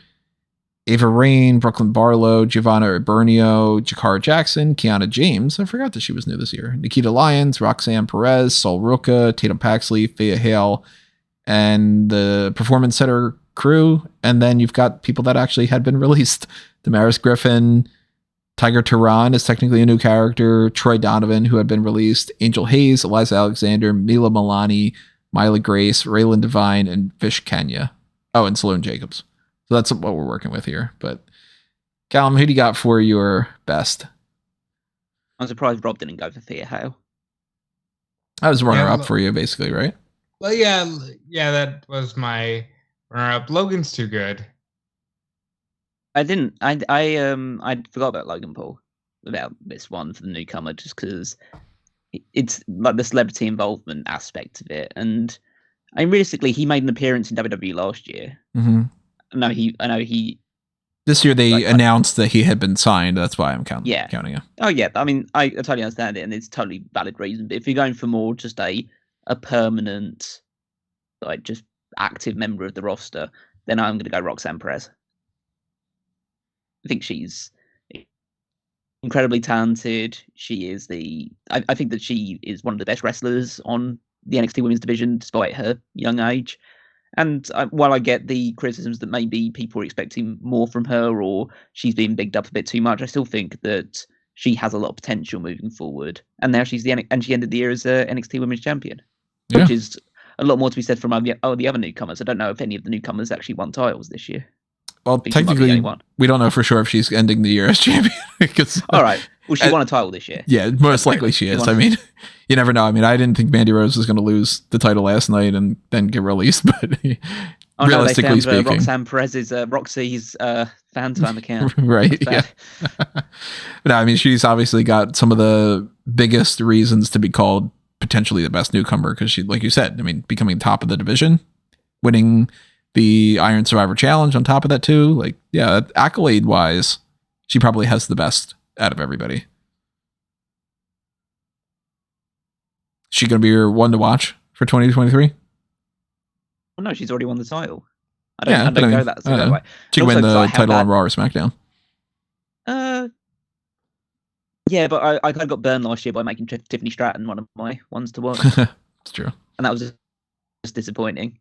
Ava Rain, Brooklyn Barlow, Giovanna Bernio, Jakara Jackson, Kiana James. I forgot that she was new this year. Nikita Lyons, Roxanne Perez, Sol Ruka, Tatum Paxley, Thea Hale, and the Performance Center crew. And then you've got people that actually had been released. Damaris Griffin, Tiger Tehran is technically a new character. Troy Donovan, who had been released. Angel Hayes, Eliza Alexander, Mila Milani, Mila Grace, Raylan Devine, and Vish Kenya. Oh, and Sloane Jacobs. So that's what we're working with here. But Callum, who do you got for your best?
I'm surprised Rob didn't go for Thea Hale.
I was runner-up for you, basically, right?
Well, yeah, that was my runner-up. Logan's too good.
I forgot about Logan Paul, about this one for the newcomer, just because it's like the celebrity involvement aspect of it. And I mean, realistically, he made an appearance in WWE last year.
Mm-hmm.
I know he.
This year they announced that he had been signed. That's why I'm counting it.
Oh yeah, I mean, I totally understand it, and it's totally valid reason. But if you're going for more just a permanent, like just active member of the roster, then I'm going to go Roxanne Perez. I think she's incredibly talented. She is I think that she is one of the best wrestlers on the NXT Women's division, despite her young age. And while I get the criticisms that maybe people are expecting more from her or she's being bigged up a bit too much, I still think that she has a lot of potential moving forward. And now she's and she ended the year as NXT Women's Champion, which is a lot more to be said from the other newcomers. I don't know if any of the newcomers actually won titles this year.
Well, technically, we don't know for sure if she's ending the year as champion.
All right. Well, she won a title this year.
Yeah, most likely she is. I mean, you never know. I mean, I didn't think Mandy Rose was going to lose the title last night and then get released, but realistically speaking,
Roxanne Perez's Roxy's fan account.
Right. Yeah. But no, I mean, she's obviously got some of the biggest reasons to be called potentially the best newcomer because she, like you said, I mean, becoming top of the division, winning the Iron Survivor Challenge on top of that too. Like, yeah, accolade wise, she probably has the best out of everybody. She gonna be your one to watch for 2023?
Well, no, she's already won the title. I don't go that way.
She can win the title on Raw or SmackDown.
Yeah, but I kind of got burned last year by making Tiffany Stratton one of my ones to watch.
It's true.
And that was just disappointing.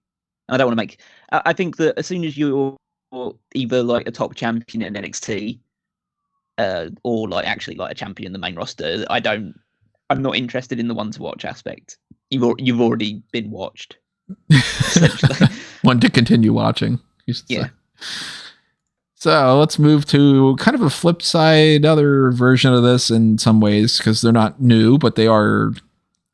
I don't want to make. I think that as soon as you're either like a top champion in NXT, or like actually like a champion in the main roster, I'm not interested in the one to watch aspect. You've already been watched.
One to continue watching.
Yeah.
So let's move to kind of a flip side, other version of this in some ways because they're not new, but they are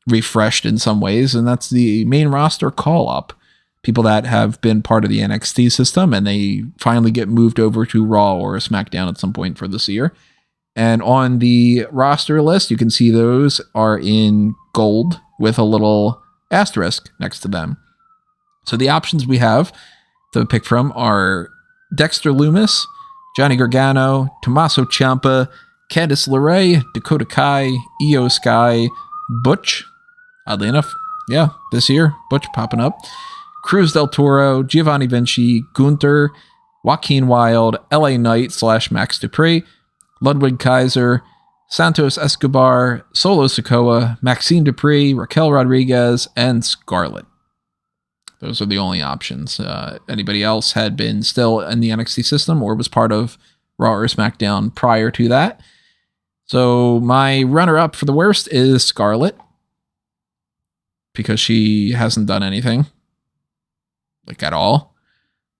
refreshed in some ways, and that's the main roster call up. People that have been part of the NXT system and they finally get moved over to Raw or SmackDown at some point for this year. And on the roster list, you can see those are in gold with a little asterisk next to them. So the options we have to pick from are Dexter Lumis, Johnny Gargano, Tommaso Ciampa, Candice LeRae, Dakota Kai, Io Sky, Butch. Oddly enough, yeah, this year, Butch popping up. Cruz del Toro, Giovanni Vinci, Gunther, Joaquin Wilde, LA Knight / Max Dupree, Ludwig Kaiser, Santos Escobar, Solo Sikoa, Maxine Dupree, Raquel Rodriguez, and Scarlett. Those are the only options. Anybody else had been still in the NXT system or was part of Raw or SmackDown prior to that. So my runner-up for the worst is Scarlett, because she hasn't done anything, like, at all.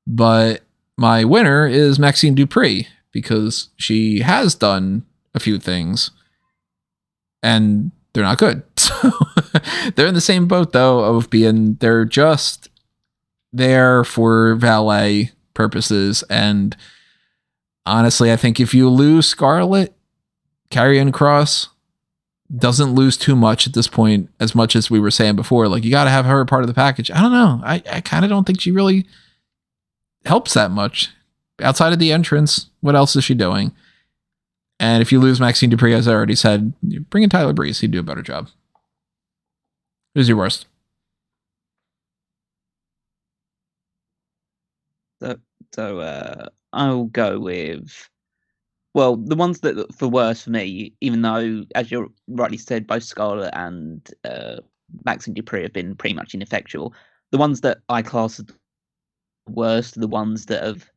But my winner is Maxine Dupree, because she has done a few things, and they're not good. So they're in the same boat, though, of they're just there for valet purposes. And honestly, I think if you lose Scarlett, Karrion Kross doesn't lose too much at this point, as much as we were saying before. Like, you got to have her part of the package. I don't know. I kind of don't think she really helps that much. Outside of the entrance, what else is she doing? And if you lose Maxine Dupree, as I already said, bring in Tyler Breeze. He'd do a better job. Who's your worst?
So I'll go with, well, the ones that for worse for me, even though, as you rightly said, both Scarlett and Maxine Dupree have been pretty much ineffectual. The ones that I class as worst are the ones that have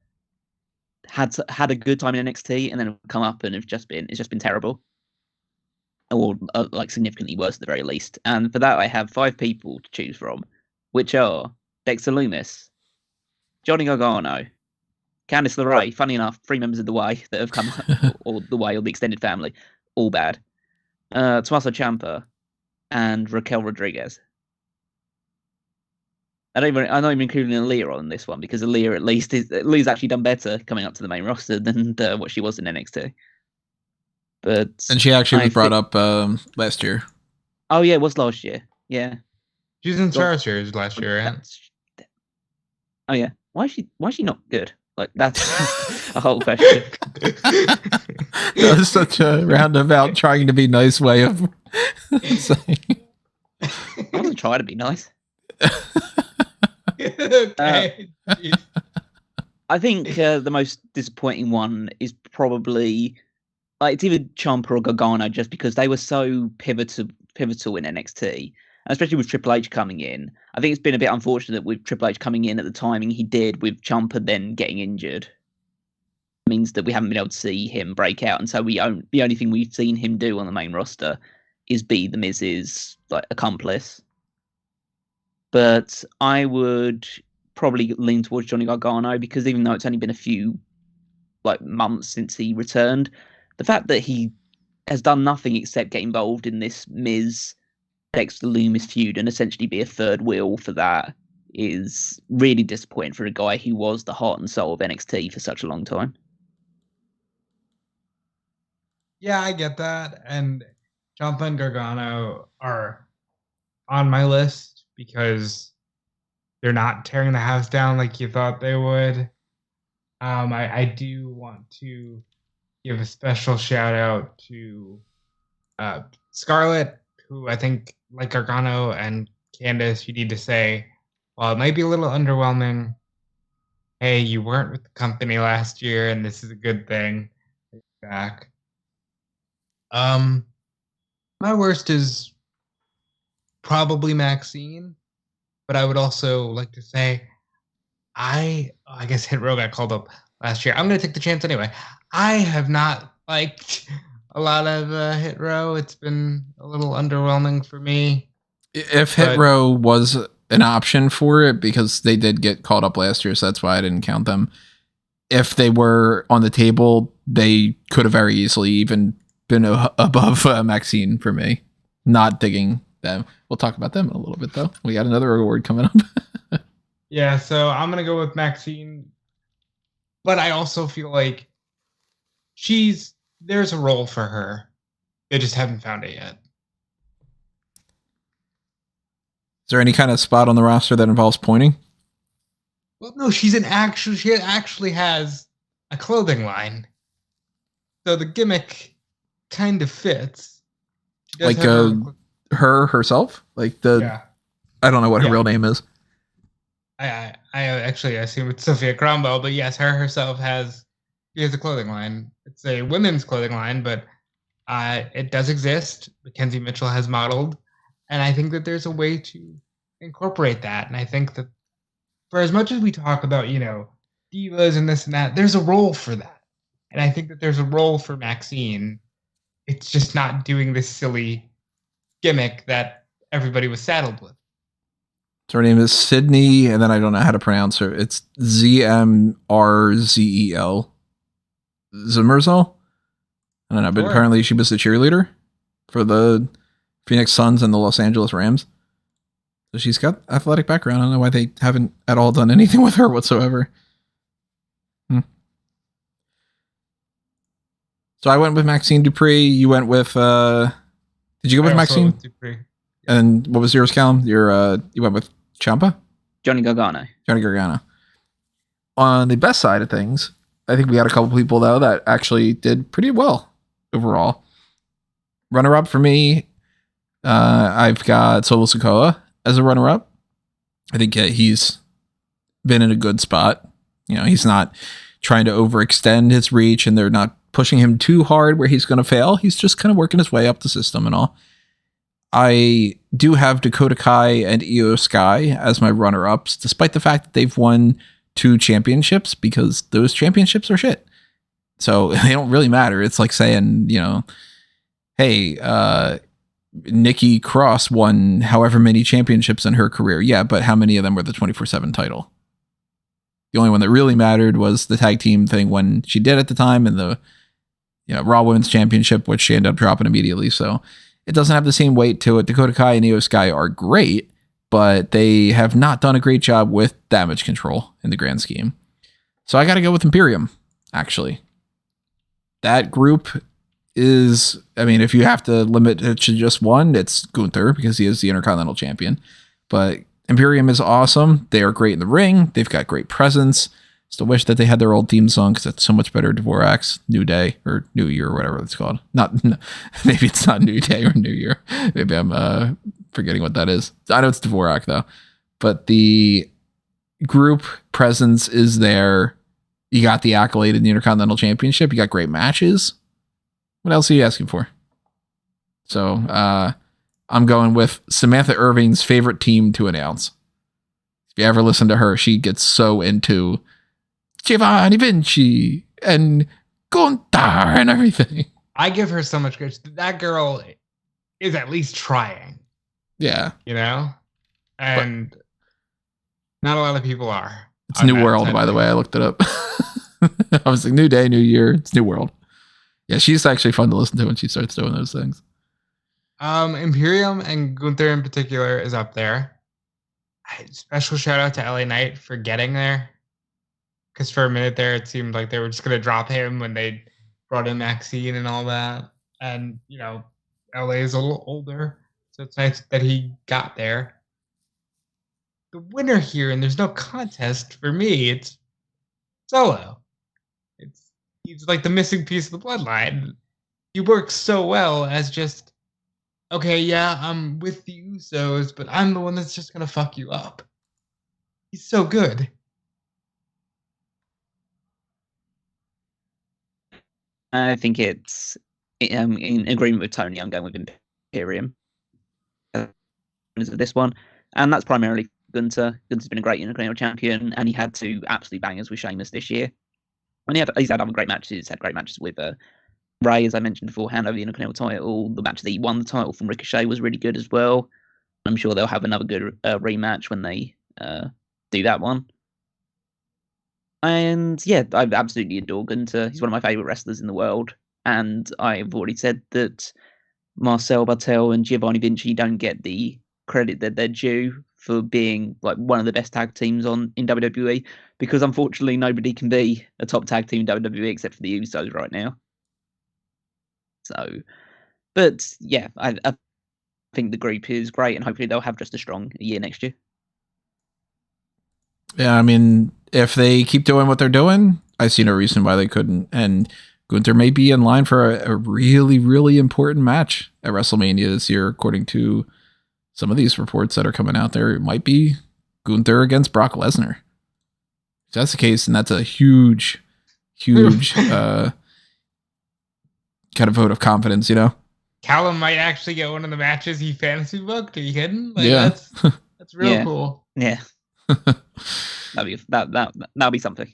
had a good time in NXT and then have come up and it's just been terrible, or like significantly worse at the very least. And for that, I have 5 people to choose from, which are Dexter Lumis, Johnny Gargano, Candice LeRae. Funny enough, 3 members of the Way that have come or the Way or the extended family, all bad. Tommaso Ciampa and Raquel Rodriguez. I'm not even including Aaliyah on this one, because Aaliyah Aaliyah's actually done better coming up to the main roster than what she was in NXT.
And she actually was brought up last year.
Oh yeah, it was last year. Yeah,
she was in Star Series last year, right?
Oh yeah, why is she not good? Like, that's a whole question.
That was such a roundabout, trying to be nice way of saying.
I wasn't trying to be nice.
Okay.
I think the most disappointing one is probably, it's either Ciampa or Gargano, just because they were so pivotal in NXT, and especially with Triple H coming in. I think it's been a bit unfortunate with Triple H coming in at the timing he did, with Ciampa then getting injured. It means that we haven't been able to see him break out, and so the only thing we've seen him do on the main roster is be the Miz's accomplice. But I would probably lean towards Johnny Gargano, because even though it's only been a few months since he returned, the fact that he has done nothing except get involved in this Miz Dexter Lumis feud and essentially be a third wheel for that is really disappointing for a guy who was the heart and soul of NXT for such a long time.
Yeah, I get that. And Ciampa and Gargano are on my list because they're not tearing the house down like you thought they would. I do want to give a special shout out to Scarlett, who I think, like Gargano and Candice, you need to say, while it might be a little underwhelming, hey, you weren't with the company last year, and this is a good thing. Back. My worst is probably Maxine, but I would also like to say, I guess Hit Row got called up last year. I'm going to take the chance anyway. I have not liked a lot of Hit Row. It's been a little underwhelming for me.
If Hit Row was an option for it, because they did get called up last year, so that's why I didn't count them. If they were on the table, they could have very easily even been above Maxine for me. Not digging them. We'll talk about them in a little bit, though. We got another award coming up.
Yeah, so I'm going to go with Maxine. But I also feel like there's a role for her. They just haven't found it yet.
Is there any kind of spot on the roster that involves pointing?
Well, no, she actually has a clothing line. So the gimmick kind of fits. She does
Like
have
her herself? Like
yeah.
I don't know what her
Yeah.
real name is.
I actually assume it's Sophia Cromwell, but yes, her herself has a clothing line. It's a women's clothing line, but it does exist. Mackenzie Mitchell has modeled, and I think that there's a way to incorporate that. And I think that for as much as we talk about, divas and this and that, there's a role for that. And I think that there's a role for Maxine. It's just not doing this silly gimmick that everybody was saddled with.
So her name is Sydney, and then I don't know how to pronounce her. It's Zmrzel. Zimmerzel? I don't know, but apparently she was the cheerleader for the Phoenix Suns and the Los Angeles Rams. So she's got athletic background. I don't know why they haven't at all done anything with her whatsoever. So I went with Maxine Dupree. You went with did you go with Maxine?
Dupree.
And what was yours, Callum? You went with Ciampa?
Johnny Gargano.
On the best side of things, I think we had a couple people though that actually did pretty well overall. Runner up for me, I've got Solo Sikoa as a runner up. I think he's been in a good spot. He's not trying to overextend his reach, and they're not pushing him too hard where he's going to fail. He's just kind of working his way up the system and all. I do have Dakota Kai and Io Sky as my runner-ups, despite the fact that they've won 2 championships, because those championships are shit. So they don't really matter. It's like saying, hey, Nikki Cross won however many championships in her career. Yeah, but how many of them were the 24/7 title? The only one that really mattered was the tag team thing when she did at the time, and the Raw Women's Championship, which she ended up dropping immediately. So it doesn't have the same weight to it. Dakota Kai and Io Sky are great, but they have not done a great job with damage control in the grand scheme. So I got to go with Imperium, actually. That group is, if you have to limit it to just one, it's Gunther, because he is the Intercontinental Champion. But Imperium is awesome. They are great in the ring. They've got great presence. Still wish that they had their old theme song, because it's so much better. Dvorak's New Day or New Year or whatever it's called. Maybe it's not New Day or New Year. Maybe I'm forgetting what that is. I know it's Dvorak though. But the group presence is there. You got the accolade in the Intercontinental Championship. You got great matches. What else are you asking for? So I'm going with Samantha Irving's favorite team to announce. If you ever listen to her, she gets so into Giovanni Vinci and Gunther and everything.
I give her so much credit. That girl is at least trying.
Yeah.
And not a lot of people are.
It's New World, by the way. I looked it up. I was like, New Day, New Year. It's New World. Yeah, she's actually fun to listen to when she starts doing those things.
Imperium and Gunther in particular is up there. Special shout out to LA Knight for getting there. Because for a minute there, it seemed like they were just going to drop him when they brought in Maxine and all that. And, LA is a little older, so it's nice that he got there. The winner here, and there's no contest for me, it's Solo. He's like the missing piece of the bloodline. He works so well as just, okay, yeah, I'm with the Usos, but I'm the one that's just going to fuck you up. He's so good.
I think it's in agreement with Tony. I'm going with Imperium as of this one, and that's primarily Gunther. Gunther's been a great Intercontinental Champion, and he had 2 absolute bangers with Sheamus this year. And he's had other great matches. He's had great matches with Ray, as I mentioned beforehand, over the Intercontinental title. The match that he won the title from Ricochet was really good as well. I'm sure they'll have another good rematch when they do that one. And yeah, I absolutely adore Gunther. He's one of my favourite wrestlers in the world. And I've already said that Marcel Bartel and Giovanni Vinci don't get the credit that they're due for being like one of the best tag teams in WWE, because unfortunately nobody can be a top tag team in WWE except for the Usos right now. So, but yeah, I think the group is great, and hopefully they'll have just a strong year next year.
Yeah, if they keep doing what they're doing, I see no reason why they couldn't. And Gunther may be in line for a really, really important match at WrestleMania this year, according to some of these reports that are coming out there. It might be Gunther against Brock Lesnar. If that's the case, and that's a huge kind of vote of confidence, you know?
Callum might actually get one of the matches he fantasy booked. Are you kidding? Like,
Yeah.
That's real cool.
Yeah. That'll be something.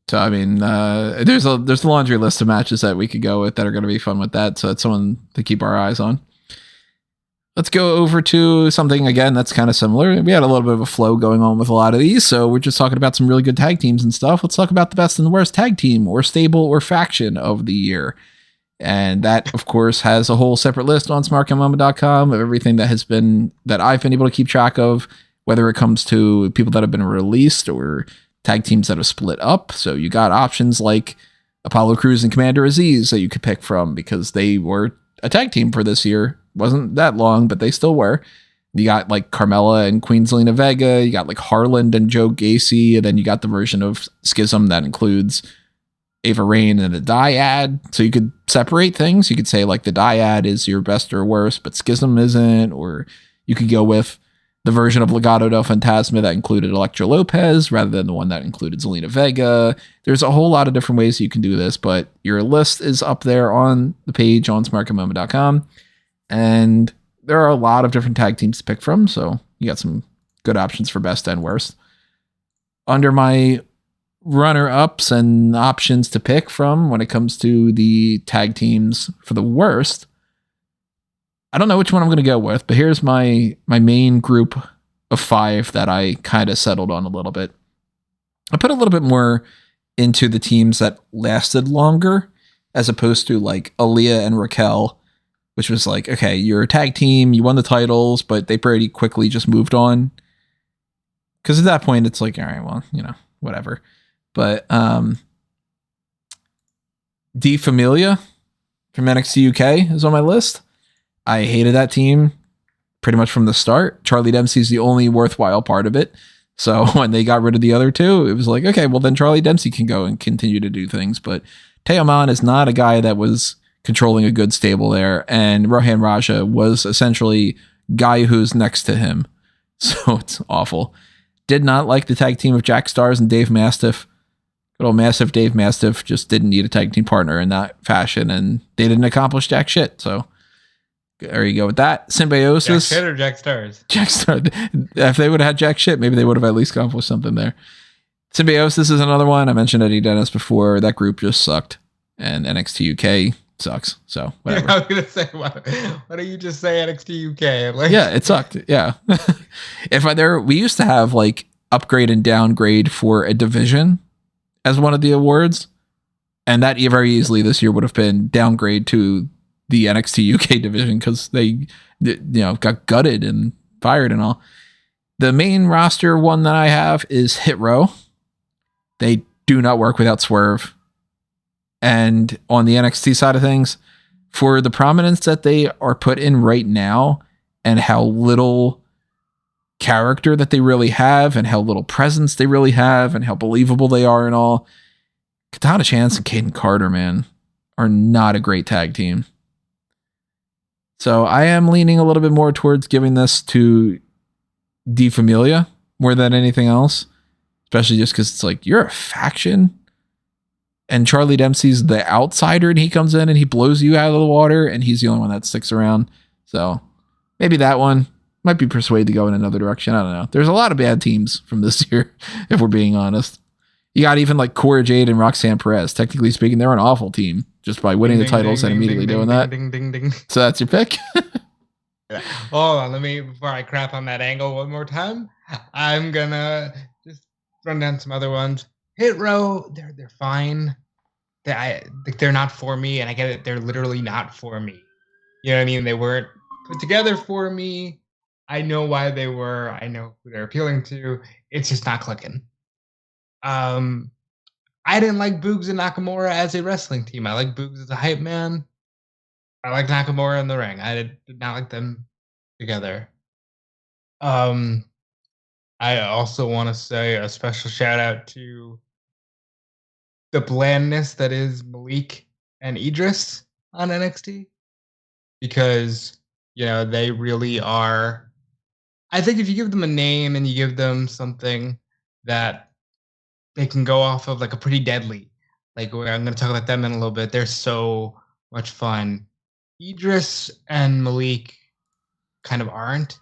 So I mean, there's a laundry list of matches that we could go with that are going to be fun with that. So it's someone to keep our eyes on. Let's go over to something again that's kind of similar. We had a little bit of a flow going on with a lot of these, so we're just talking about some really good tag teams and stuff. Let's talk about the best and the worst tag team or stable or faction of the year. And that, of course, has a whole separate list on smarkoutmoment.com of everything that I've been able to keep track of, whether it comes to people that have been released or tag teams that have split up. So you got options like Apollo Crews and Commander Aziz that you could pick from because they were a tag team for this year. Wasn't that long, but they still were. You got like Carmella and Queen Zelina Vega. You got like Harland and Joe Gacy. And then you got the version of Schism that includes Ava Raine and a dyad. So you could separate things. You could say like the dyad is your best or worst, but Schism isn't. Or you could go with the version of Legado del Fantasma that included Elektra Lopez rather than the one that included Zelina Vega. There's a whole lot of different ways you can do this, but your list is up there on the page on smarkoutmoment.com. And there are a lot of different tag teams to pick from, so you got some good options for best and worst. Under my runner-ups and options to pick from when it comes to the tag teams for the worst, I don't know which one I'm going to go with, but here's my main group of 5 that I kind of settled on a little bit. I put a little bit more into the teams that lasted longer as opposed to like Aaliyah and Raquel, which was like, okay, you're a tag team, you won the titles, but they pretty quickly just moved on. Because at that point, it's like, all right, well, whatever. But DeFamilia from NXT UK is on my list. I hated that team pretty much from the start. Charlie Dempsey's the only worthwhile part of it. So when they got rid of the other two, it was like, okay, well then Charlie Dempsey can go and continue to do things. But Teoman is not a guy that was controlling a good stable there, and Rohan Raja was essentially guy who's next to him. So it's awful. Did not like the tag team of Jack Stars and Dave Mastiff. Good old Mastiff Dave Mastiff just didn't need a tag team partner in that fashion, and they didn't accomplish jack shit. So there you go with that. Symbiosis.
Jack shit or Jack Stars?
Jack Stars. If they would have had jack shit, maybe they would have at least accomplished something there. Symbiosis is another one. I mentioned Eddie Dennis before. That group just sucked. And NXT UK sucks. So whatever.
I was gonna say, why don't you just say NXT UK? Like,
yeah, it sucked. Yeah. We used to have like upgrade and downgrade for a division as one of the awards, and that very easily this year would have been downgrade to the NXT UK division because they got gutted and fired and all. The main roster one that I have is Hit Row. They do not work without Swerve. And on the NXT side of things, for the prominence that they are put in right now and how little character that they really have and how little presence they really have and how believable they are and all, Katana Chance and Caden Carter, man, are not a great tag team. So I am leaning a little bit more towards giving this to DeFamilia more than anything else, especially just because it's like, you're a faction. And Charlie Dempsey's the outsider, and he comes in and he blows you out of the water, and he's the only one that sticks around. So maybe that one might be persuaded to go in another direction. I don't know. There's a lot of bad teams from this year, if we're being honest. You got even like Cora Jade and Roxanne Perez. Technically speaking, they're an awful team just by winning the titles and immediately doing that. So that's your pick.
Hold on, before I crap on that angle one more time, I'm gonna just run down some other ones. Hit Row, they're fine. They're not for me, and I get it. They're literally not for me. You know what I mean? They weren't put together for me. I know why they were. I know who they're appealing to. It's just not clicking. I didn't like Boogs and Nakamura as a wrestling team. I like Boogs as a hype man. I like Nakamura in the ring. I did not like them together. I also want to say a special shout out to the blandness that is Malik and Idris on NXT, because they really are. I think if you give them a name and you give them something that they can go off of, like a pretty deadly, like I'm going to talk about them in a little bit. They're so much fun. Idris and Malik kind of aren't.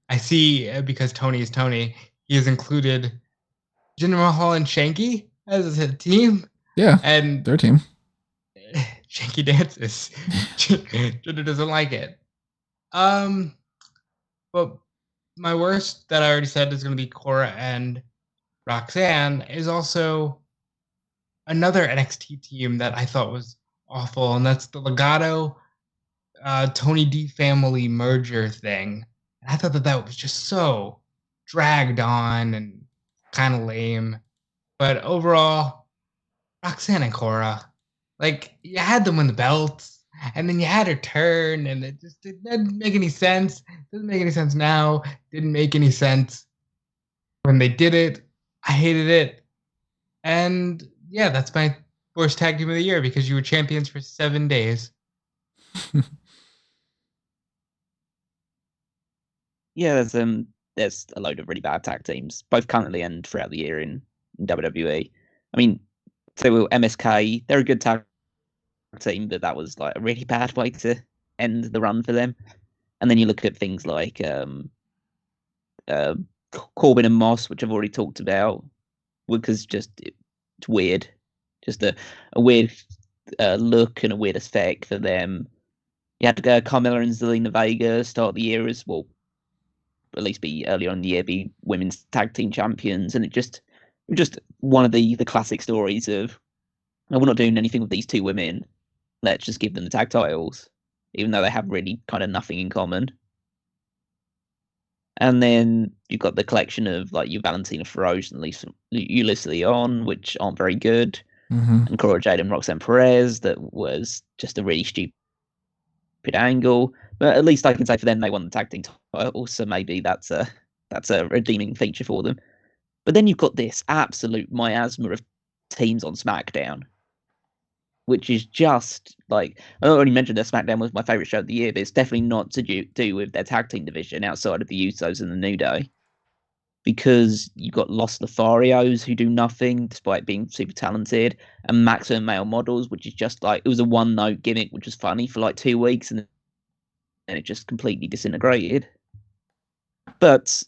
I see, because Tony is Tony, he has included Jinder Mahal and Shanky as a team.
Yeah,
and
their team.
Shanky dances. Jinder doesn't like it. But my worst that I already said is going to be Cora and Roxanne is also another NXT team that I thought was awful, and that's the Legato Tony D family merger thing. And I thought that was just so dragged on and kind of lame. But overall, Roxanne and Cora, like, you had them win the belts, and then you had her turn, and it didn't make any sense. Doesn't make any sense now. Didn't make any sense when they did it. I hated it. And yeah, that's my worst tag team of the year, because you were champions for 7 days.
Yeah, there's a load of really bad tag teams, both currently and throughout the year in WWE. I mean, so MSK, they're a good tag team, but that was like a really bad way to end the run for them. And then you look at things like Corbin and Moss, which I've already talked about, because it's weird, just a weird look and a weird aesthetic for them. You had to go Carmella and Zelina Vega start the year as well, at least be earlier on in the year, be women's tag team champions, and it just one of the classic stories of, we're not doing anything with these two women, let's just give them the tag titles, even though they have really kind of nothing in common. And then you've got the collection of like your Valentina Feroz and Ulyssa Leon, which aren't very good, and Cora Jade and Roxanne Perez, that was just a really stupid angle. But at least I can say for them, they won the tag team title, so maybe that's a redeeming feature for them. But then you've got this absolute miasma of teams on SmackDown, which is just like, I already mentioned that SmackDown was my favorite show of the year, but it's definitely not to do with their tag team division outside of the Usos and the New Day, because you've got Los Lotharios who do nothing despite being super talented, and Maximum Male Models, which is just like, it was a one-note gimmick which was funny for like 2 weeks, and then it just completely disintegrated. But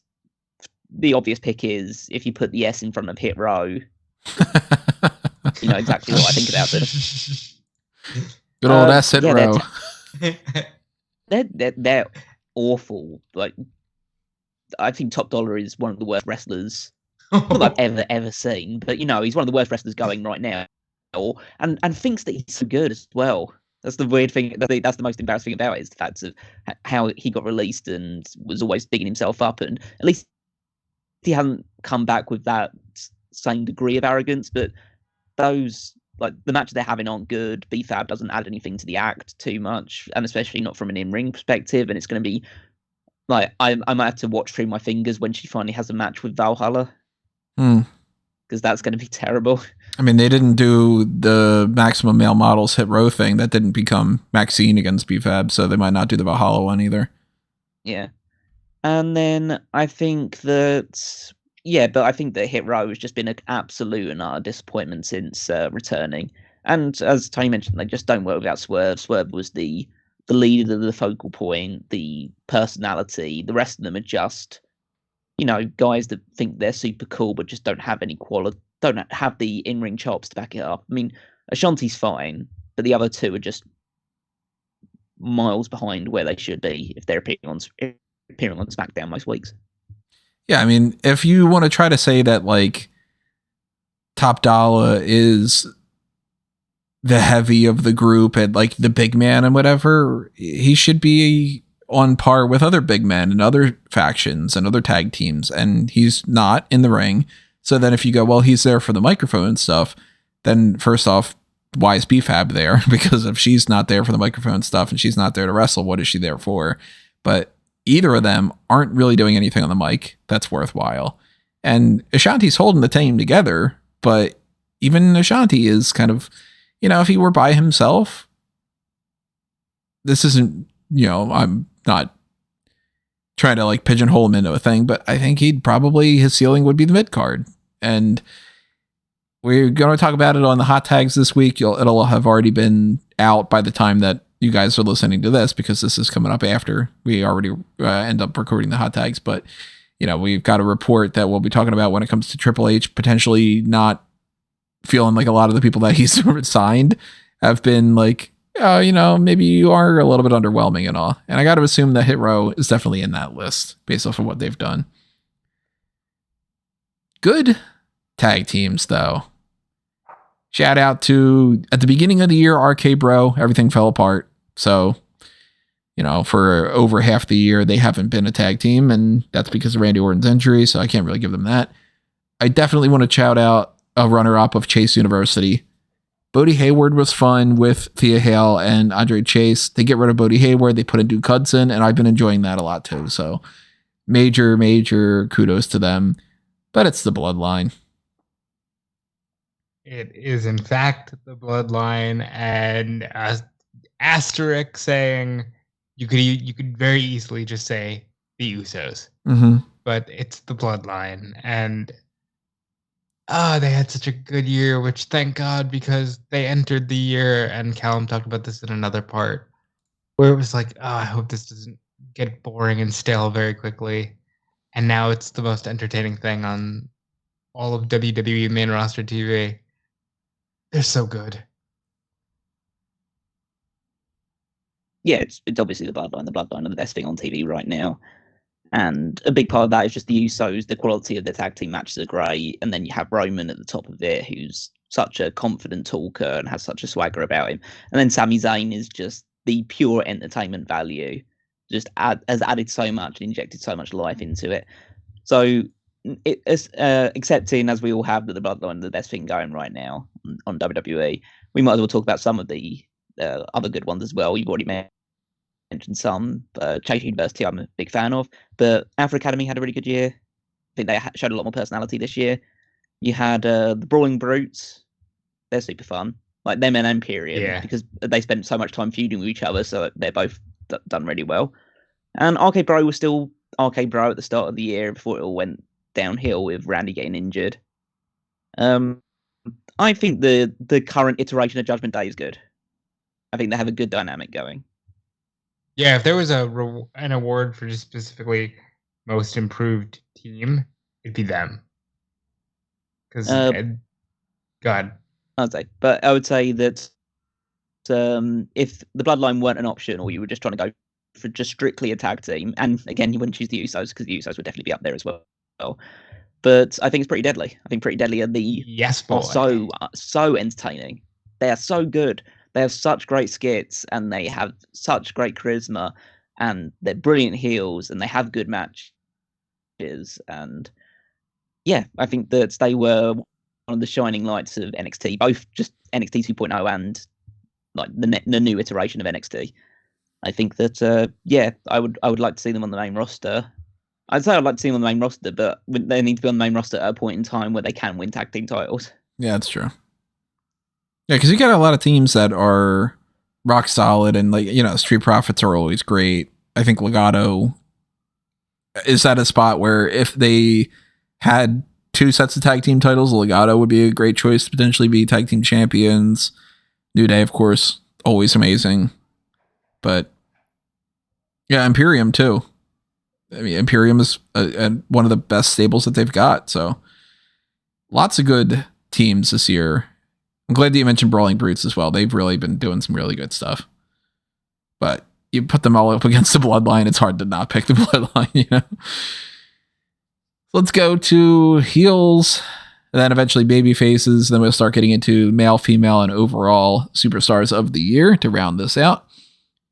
the obvious pick is, if you put the S in front of Hit Row, you know exactly what I think about them.
Good old S Hit Row.
They're awful. Like, I think Top Dollar is one of the worst wrestlers that I've ever seen. But he's one of the worst wrestlers going right now, and thinks that he's so good as well. That's the weird thing. That's the most embarrassing thing about it, is the fact of how he got released and was always bigging himself up, and at least he hasn't come back with that same degree of arrogance. But those, like, the matches they're having aren't good. BFAB doesn't add anything to the act too much, and especially not from an in-ring perspective. And it's going to be like, I might have to watch through my fingers when she finally has a match with Valhalla, because that's going to be terrible.
I mean, they didn't do the Maximum Male Models Hit Row thing. That didn't become Maxine against BFAB, so they might not do the Valhalla one either.
Yeah. And then I think that, but I think that Hit Row has just been an absolute and utter disappointment since returning. And as Tony mentioned, they just don't work without Swerve. Swerve was the leader, the focal point, the personality. The rest of them are just, guys that think they're super cool but just don't have any quality, don't have the in-ring chops to back it up. I mean, Ashanti's fine, but the other two are just miles behind where they should be if they're appearing on SmackDown most weeks.
Yeah, I mean, if you want to try to say that, like, Top Dollar is the heavy of the group and, like, the big man and whatever, he should be on par with other big men and other factions and other tag teams, and he's not in the ring. So then if you go, well, he's there for the microphone and stuff, then first off, why is BFAB there? Because if she's not there for the microphone stuff and she's not there to wrestle, what is she there for? But either of them aren't really doing anything on the mic that's worthwhile. And Ashanti's holding the team together, but even Ashanti is kind of, if he were by himself, this isn't, I'm not trying to like pigeonhole him into a thing, but I think his ceiling would be the mid card. And we're going to talk about it on the hot tags this week. It'll have already been out by the time that you guys are listening to this, because this is coming up after we already end up recording the hot tags. But, we've got a report that we'll be talking about when it comes to Triple H potentially not feeling like a lot of the people that he's signed have been like, maybe you are a little bit underwhelming and all. And I got to assume that Hit Row is definitely in that list based off of what they've done. Good tag teams, though. Shout out to, at the beginning of the year, RK Bro, everything fell apart. So, for over half the year, they haven't been a tag team, and that's because of Randy Orton's injury, so I can't really give them that. I definitely want to shout out a runner-up of Chase University. Bodie Hayward was fun with Thea Hale and Andre Chase. They get rid of Bodie Hayward, they put in Duke Hudson, and I've been enjoying that a lot too. So major kudos to them. But it's the Bloodline.
It is, in fact, the Bloodline, and asterisk saying you could very easily just say the Usos, but it's the Bloodline, and they had such a good year, which thank God, because they entered the year, and Callum talked about this in another part, where it was like, I hope this doesn't get boring and stale very quickly, and now it's the most entertaining thing on all of WWE main roster TV. They're so good.
Yeah, it's obviously the Bloodline. The Bloodline are the best thing on TV right now. And a big part of that is just the Usos. The quality of the tag team matches are great. And then you have Roman at the top of it, who's such a confident talker and has such a swagger about him. And then Sami Zayn is just the pure entertainment value. Has added so much and injected so much life into it. So accepting, as we all have, that the Bloodline are the best thing going right now on WWE, we might as well talk about some of the other good ones as well. You've already mentioned some. Chase University, I'm a big fan of, but Alpha Academy had a really good year. I think they showed a lot more personality this year. You had the Brawling Brutes. They're super fun, like them and Imperium, because they spent so much time feuding with each other, so they're both done really well. And RK Bro was still RK Bro at the start of the year before it all went downhill with Randy getting injured. I think the current iteration of Judgment Day is good. I think they have a good dynamic going.
Yeah, if there was an award for just specifically most improved team, it'd be them. Because, God.
But I would say that if the Bloodline weren't an option, or you were just trying to go for just strictly a tag team, and again, you wouldn't choose the Usos, because the Usos would definitely be up there as well. But I think it's Pretty Deadly. I think Pretty Deadly are so entertaining. They are so good. They have such great skits, and they have such great charisma, and they're brilliant heels, and they have good matches. And yeah, I think that they were one of the shining lights of NXT, both just NXT 2.0 and like the new iteration of NXT. I think that I would like to see them on the main roster. I'd say I'd like to see them on the main roster, but they need to be on the main roster at a point in time where they can win tag team titles.
Yeah, that's true. Yeah, because you got a lot of teams that are rock solid, and Street Profits are always great. I think Legado is at a spot where if they had two sets of tag team titles, Legado would be a great choice to potentially be tag team champions. New Day, of course, always amazing. But yeah, Imperium too. I mean, Imperium is one of the best stables that they've got. So lots of good teams this year. I'm glad that you mentioned Brawling Brutes as well. They've really been doing some really good stuff. But you put them all up against the Bloodline, it's hard to not pick the Bloodline, Let's go to heels, and then eventually baby faces. Then we'll start getting into male, female, and overall superstars of the year to round this out.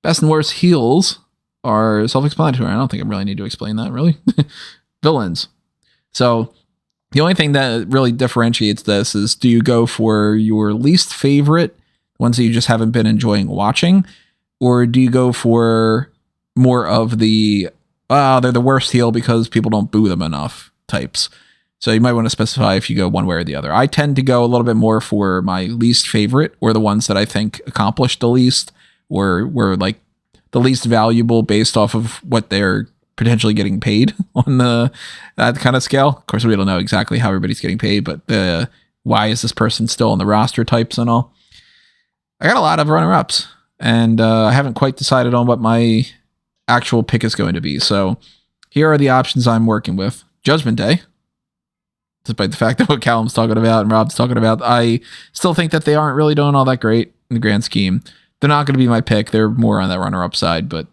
Best and worst heels are self-explanatory. I don't think I really need to explain that, really. Villains. So the only thing that really differentiates this is, do you go for your least favorite, ones that you just haven't been enjoying watching, or do you go for more of the, they're the worst heel because people don't boo them enough types? So you might want to specify if you go one way or the other. I tend to go a little bit more for my least favorite, or the ones that I think accomplished the least, or were like the least valuable based off of what they're potentially getting paid on that kind of scale. Of course, we don't know exactly how everybody's getting paid, but why is this person still on the roster types and all. I got a lot of runner-ups, and I haven't quite decided on what my actual pick is going to be. So here are the options I'm working with. Judgment Day. Despite the fact that what Callum's talking about and Rob's talking about, I still think that they aren't really doing all that great in the grand scheme. They're not going to be my pick. They're more on that runner-up side, but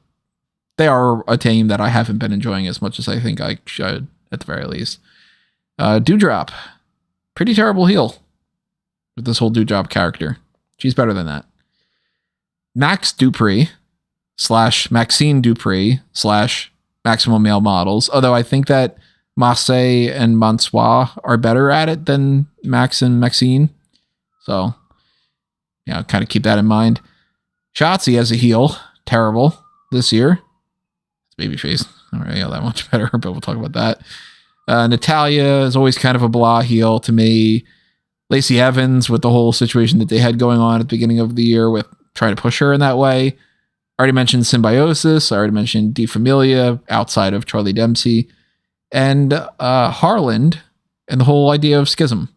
they are a team that I haven't been enjoying as much as I think I should, at the very least. Dewdrop. Pretty terrible heel with this whole Dewdrop character. She's better than that. Max Dupree / Maxine Dupree / Maximum Male Models, although I think that Marseille and Mansois are better at it than Max and Maxine. So, yeah, kind of keep that in mind. Shotzi as a heel, terrible this year. It's babyface. Not really that much better, but we'll talk about that. Natalia is always kind of a blah heel to me. Lacey Evans with the whole situation that they had going on at the beginning of the year with trying to push her in that way. I already mentioned Symbiosis. I already mentioned De Familia outside of Charlie Dempsey. And Harland and the whole idea of Schism.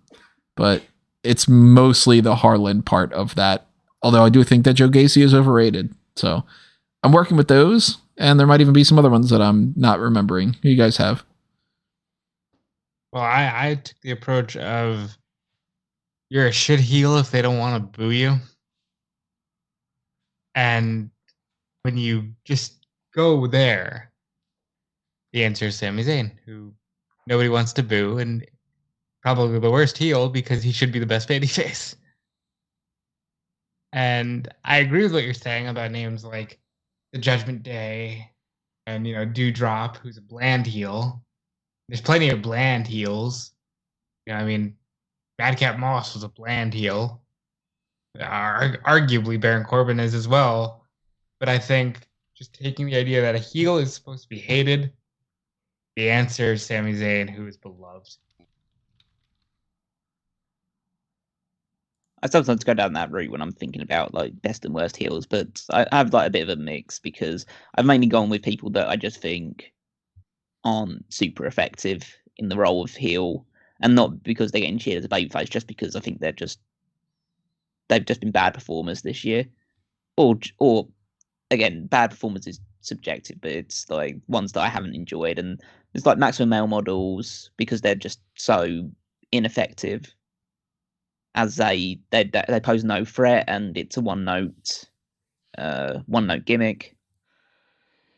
But it's mostly the Harland part of that. Although I do think that Joe Gacy is overrated. So I'm working with those. And there might even be some other ones that I'm not remembering. Who you guys have?
Well, I took the approach of you're a shit heel if they don't want to boo you. And when you just go there, the answer is Sami Zayn, who nobody wants to boo, and probably the worst heel because he should be the best babyface. And I agree with what you're saying about names like the Judgment Day and, Dewdrop, who's a bland heel. There's plenty of bland heels. Madcap Moss was a bland heel. Arguably Baron Corbin is as well. But I think just taking the idea that a heel is supposed to be hated, the answer is Sami Zayn, who is beloved.
I sometimes go down that route when I'm thinking about like best and worst heels, but I have like a bit of a mix because I've mainly gone with people that I just think aren't super effective in the role of heel, and not because they're getting cheered as a babyface, just because I think they've just been bad performers this year, or again, bad performance is subjective, but it's like ones that I haven't enjoyed, and it's like Maximum Male Models because they're just so ineffective as they pose no threat, and it's a one note gimmick.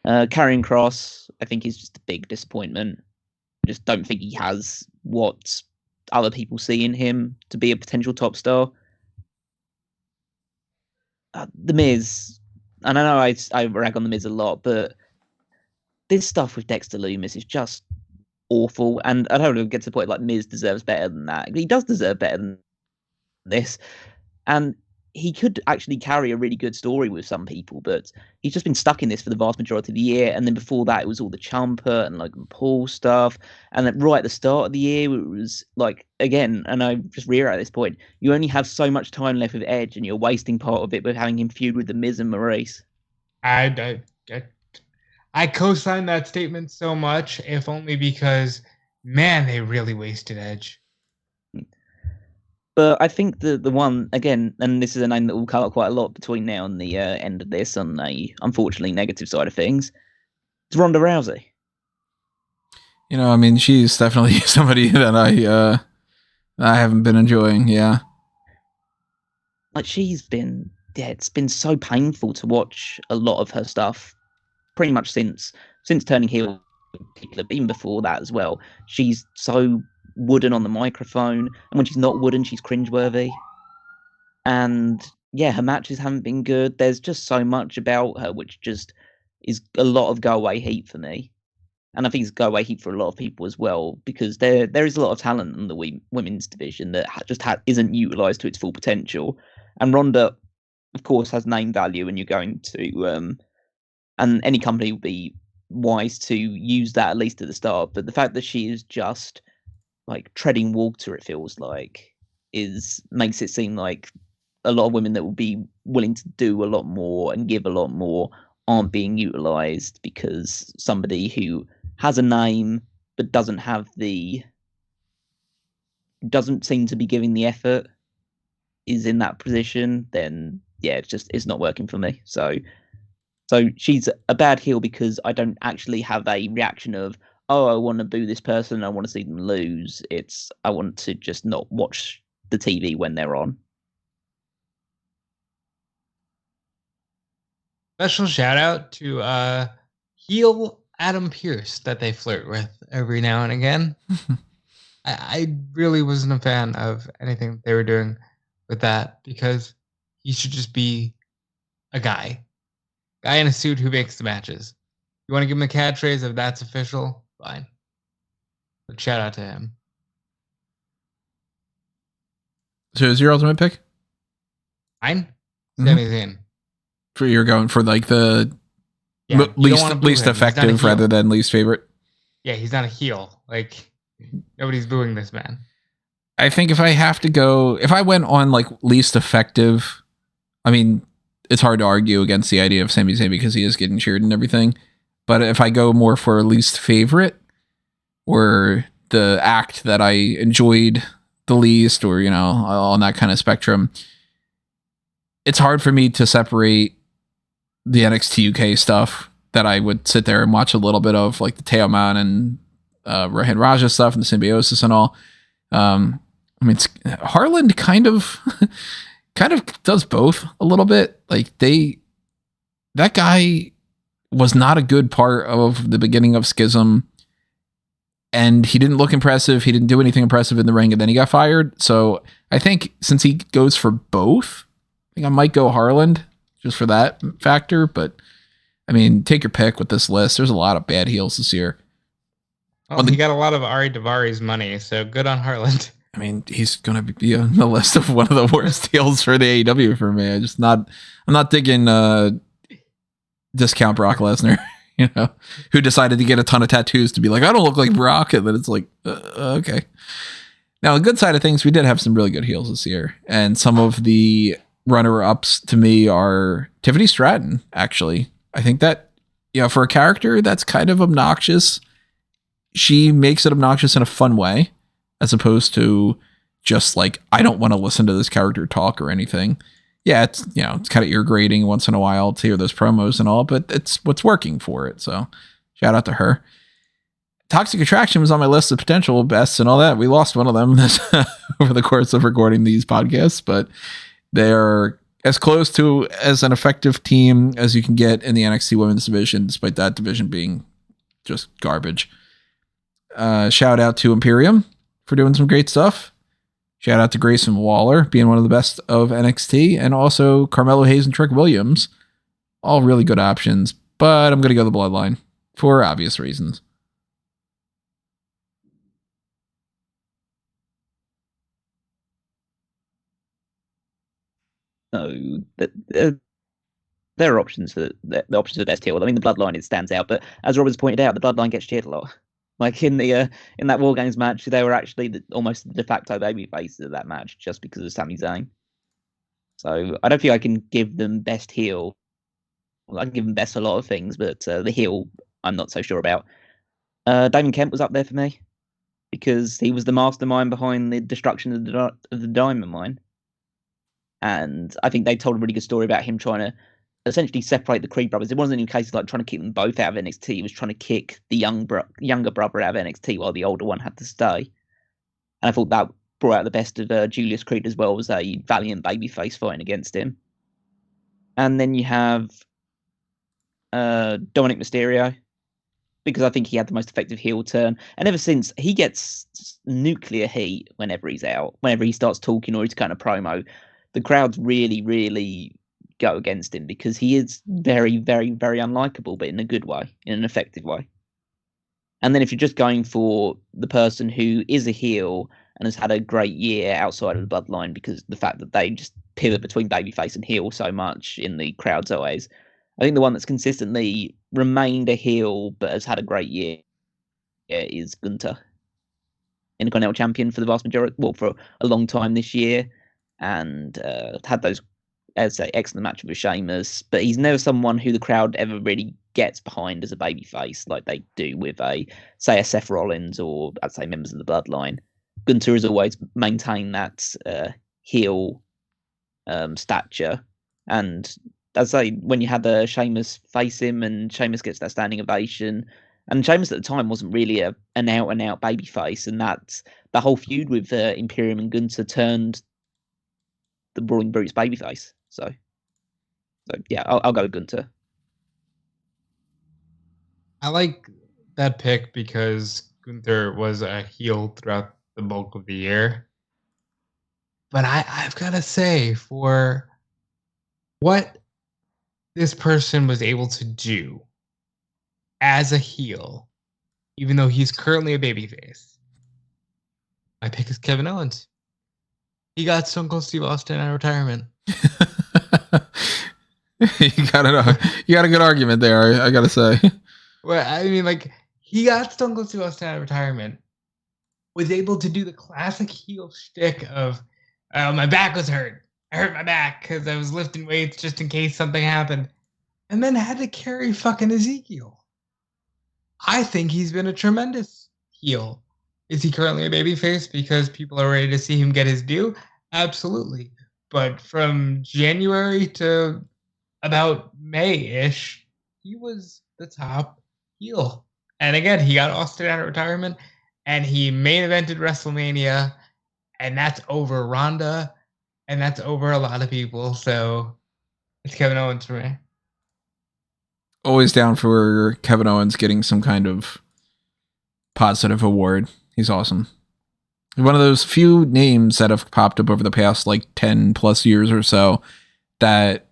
Karrion Kross, I think, is just a big disappointment. I just don't think he has what other people see in him to be a potential top star. The Miz, and I know I rag on The Miz a lot, but this stuff with Dexter Lumis is just awful. And I don't know, get to the point like Miz deserves better than that. He does deserve better than this. And he could actually carry a really good story with some people, but he's just been stuck in this for the vast majority of the year. And then before that, it was all the Ciampa and Logan Paul stuff. And then right at the start of the year, it was like, again, and I just reiterate at this point, you only have so much time left with Edge, and you're wasting part of it with having him feud with The Miz and Maurice.
I co-sign that statement so much, if only because, man, they really wasted Edge.
But I think the one, again, and this is a name that will come up quite a lot between now and the end of this on the unfortunately negative side of things, it's Ronda Rousey.
She's definitely somebody that I haven't been enjoying, yeah.
Like, it's been so painful to watch a lot of her stuff pretty much since turning heel, even before that as well. She's so wooden on the microphone, and when she's not wooden, she's cringeworthy. And yeah, her matches haven't been good. There's just so much about her which just is a lot of go away heat for me, and I think it's go away heat for a lot of people as well, because there is a lot of talent in the women's division that just isn't utilized to its full potential. And Ronda, of course, has name value, and you're going to and any company will be wise to use that at least at the start. But the fact that she is just like treading water. It feels like makes it seem like a lot of women that will be willing to do a lot more and give a lot more aren't being utilized because somebody who has a name but doesn't seem to be giving the effort is in that position. Then yeah, it's not working for me. So she's a bad heel because I don't actually have a reaction of, oh, I want to boo this person, I want to see them lose. I want to just not watch the TV when they're on.
Special shout out to heel Adam Pearce that they flirt with every now and again. I really wasn't a fan of anything they were doing with that because he should just be a guy in a suit who makes the matches. You want to give him a catchphrase if that's official? Fine. But shout out to him.
So is your ultimate pick?
Mine? Sami Zayn.
For you're going for like the least effective rather than least favorite?
Yeah, he's not a heel. Like, nobody's booing this man.
I think if I went on like least effective, I mean, it's hard to argue against the idea of Sami Zayn because he is getting cheered and everything. But if I go more for least favorite or the act that I enjoyed the least, or, you know, on that kind of spectrum, it's hard for me to separate the NXT UK stuff that I would sit there and watch a little bit of, like the Teoman and Rohan Raja stuff and the Symbiosis and all. I mean, Harland kind of does both a little bit. Like that guy was not a good part of the beginning of Schism, and he didn't look impressive. He didn't do anything impressive in the ring, and then he got fired. So I think since he goes for both, I think I might go Harland just for that factor. But I mean, take your pick with this list. There's a lot of bad heels this year.
Well, he got a lot of Ari Davari money, so good on Harland.
I mean, he's going to be on the list of one of the worst heels for the AEW for me. I'm not digging discount Brock Lesnar, you know, who decided to get a ton of tattoos to be like, I don't look like Brock. And then it's like, okay. Now, the good side of things, we did have some really good heels this year. And some of the runner-ups to me are Tiffany Stratton, actually. I think that, you know, for a character that's kind of obnoxious, she makes it obnoxious in a fun way, as opposed to just like, I don't want to listen to this character talk or anything. Yeah, it's, you know, it's kind of irritating once in a while to hear those promos and all, but it's what's working for it. So shout out to her. Toxic Attraction was on my list of potential bests and all that. We lost one of them over the course of recording these podcasts, but they're as close to as an effective team as you can get in the NXT Women's Division, despite that division being just garbage. Shout out to Imperium for doing some great stuff. Shout out to Grayson Waller being one of the best of NXT, and also Carmelo Hayes and Trick Williams. All really good options, but I'm going to go the Bloodline for obvious reasons.
No, there are options for the options for the best heel. I mean, the Bloodline stands out, but as Robert's pointed out, the Bloodline gets cheered a lot. Like in that War Games match, they were actually almost the de facto baby faces of that match just because of Sami Zayn. So I don't think I can give them best heel. Well, I can give them best a lot of things, but the heel I'm not so sure about. Damon Kemp was up there for me because he was the mastermind behind the destruction of the Diamond Mine. And I think they told a really good story about him trying to essentially separate the Creed brothers. It wasn't in cases like trying to keep them both out of NXT. He was trying to kick the younger brother out of NXT while the older one had to stay. And I thought that brought out the best of Julius Creed as well, as a valiant babyface fighting against him. And then you have Dominic Mysterio, because I think he had the most effective heel turn. And ever since, he gets nuclear heat whenever he's out, whenever he starts talking or he's kind of promo. The crowds really, really go against him because he is very, very, very unlikable, but in a good way, in an effective way. And then if you're just going for the person who is a heel and has had a great year outside of the Bloodline, because the fact that they just pivot between babyface and heel so much in the crowd's eyes, I think the one that's consistently remained a heel but has had a great year is Gunther. Intercontinental Champion for the vast majority, well, for a long time this year, and had those, as I say, excellent matches with Sheamus. But he's never someone who the crowd ever really gets behind as a babyface like they do with a Seth Rollins or, I'd say, members of the Bloodline. Gunther has always maintained that heel stature, and as I say, when you had Sheamus face him and Sheamus gets that standing ovation, and Sheamus at the time wasn't really an out-and-out babyface, and that the whole feud with Imperium and Gunther turned the Brawling Brutes babyface. So yeah, I'll go with Gunther.
I like that pick because Gunther was a heel throughout the bulk of the year. But I've got to say, for what this person was able to do as a heel, even though he's currently a babyface, my pick is Kevin Owens. He got Stone Cold Steve Austin out of retirement.
You got a good argument there, I gotta say.
Well, I mean, like, he got Stone Cold Steve Austin out of retirement, was able to do the classic heel shtick of, oh, my back was hurt. I hurt my back because I was lifting weights just in case something happened. And then had to carry fucking Ezekiel. I think he's been a tremendous heel. Is he currently a babyface because people are ready to see him get his due? Absolutely. But from January to about May-ish, he was the top heel. And again, he got Austin out of retirement, and he main evented WrestleMania, and that's over Ronda, and that's over a lot of people. So it's Kevin Owens for me.
Always down for Kevin Owens getting some kind of positive award. He's awesome. One of those few names that have popped up over the past like 10 plus years or so that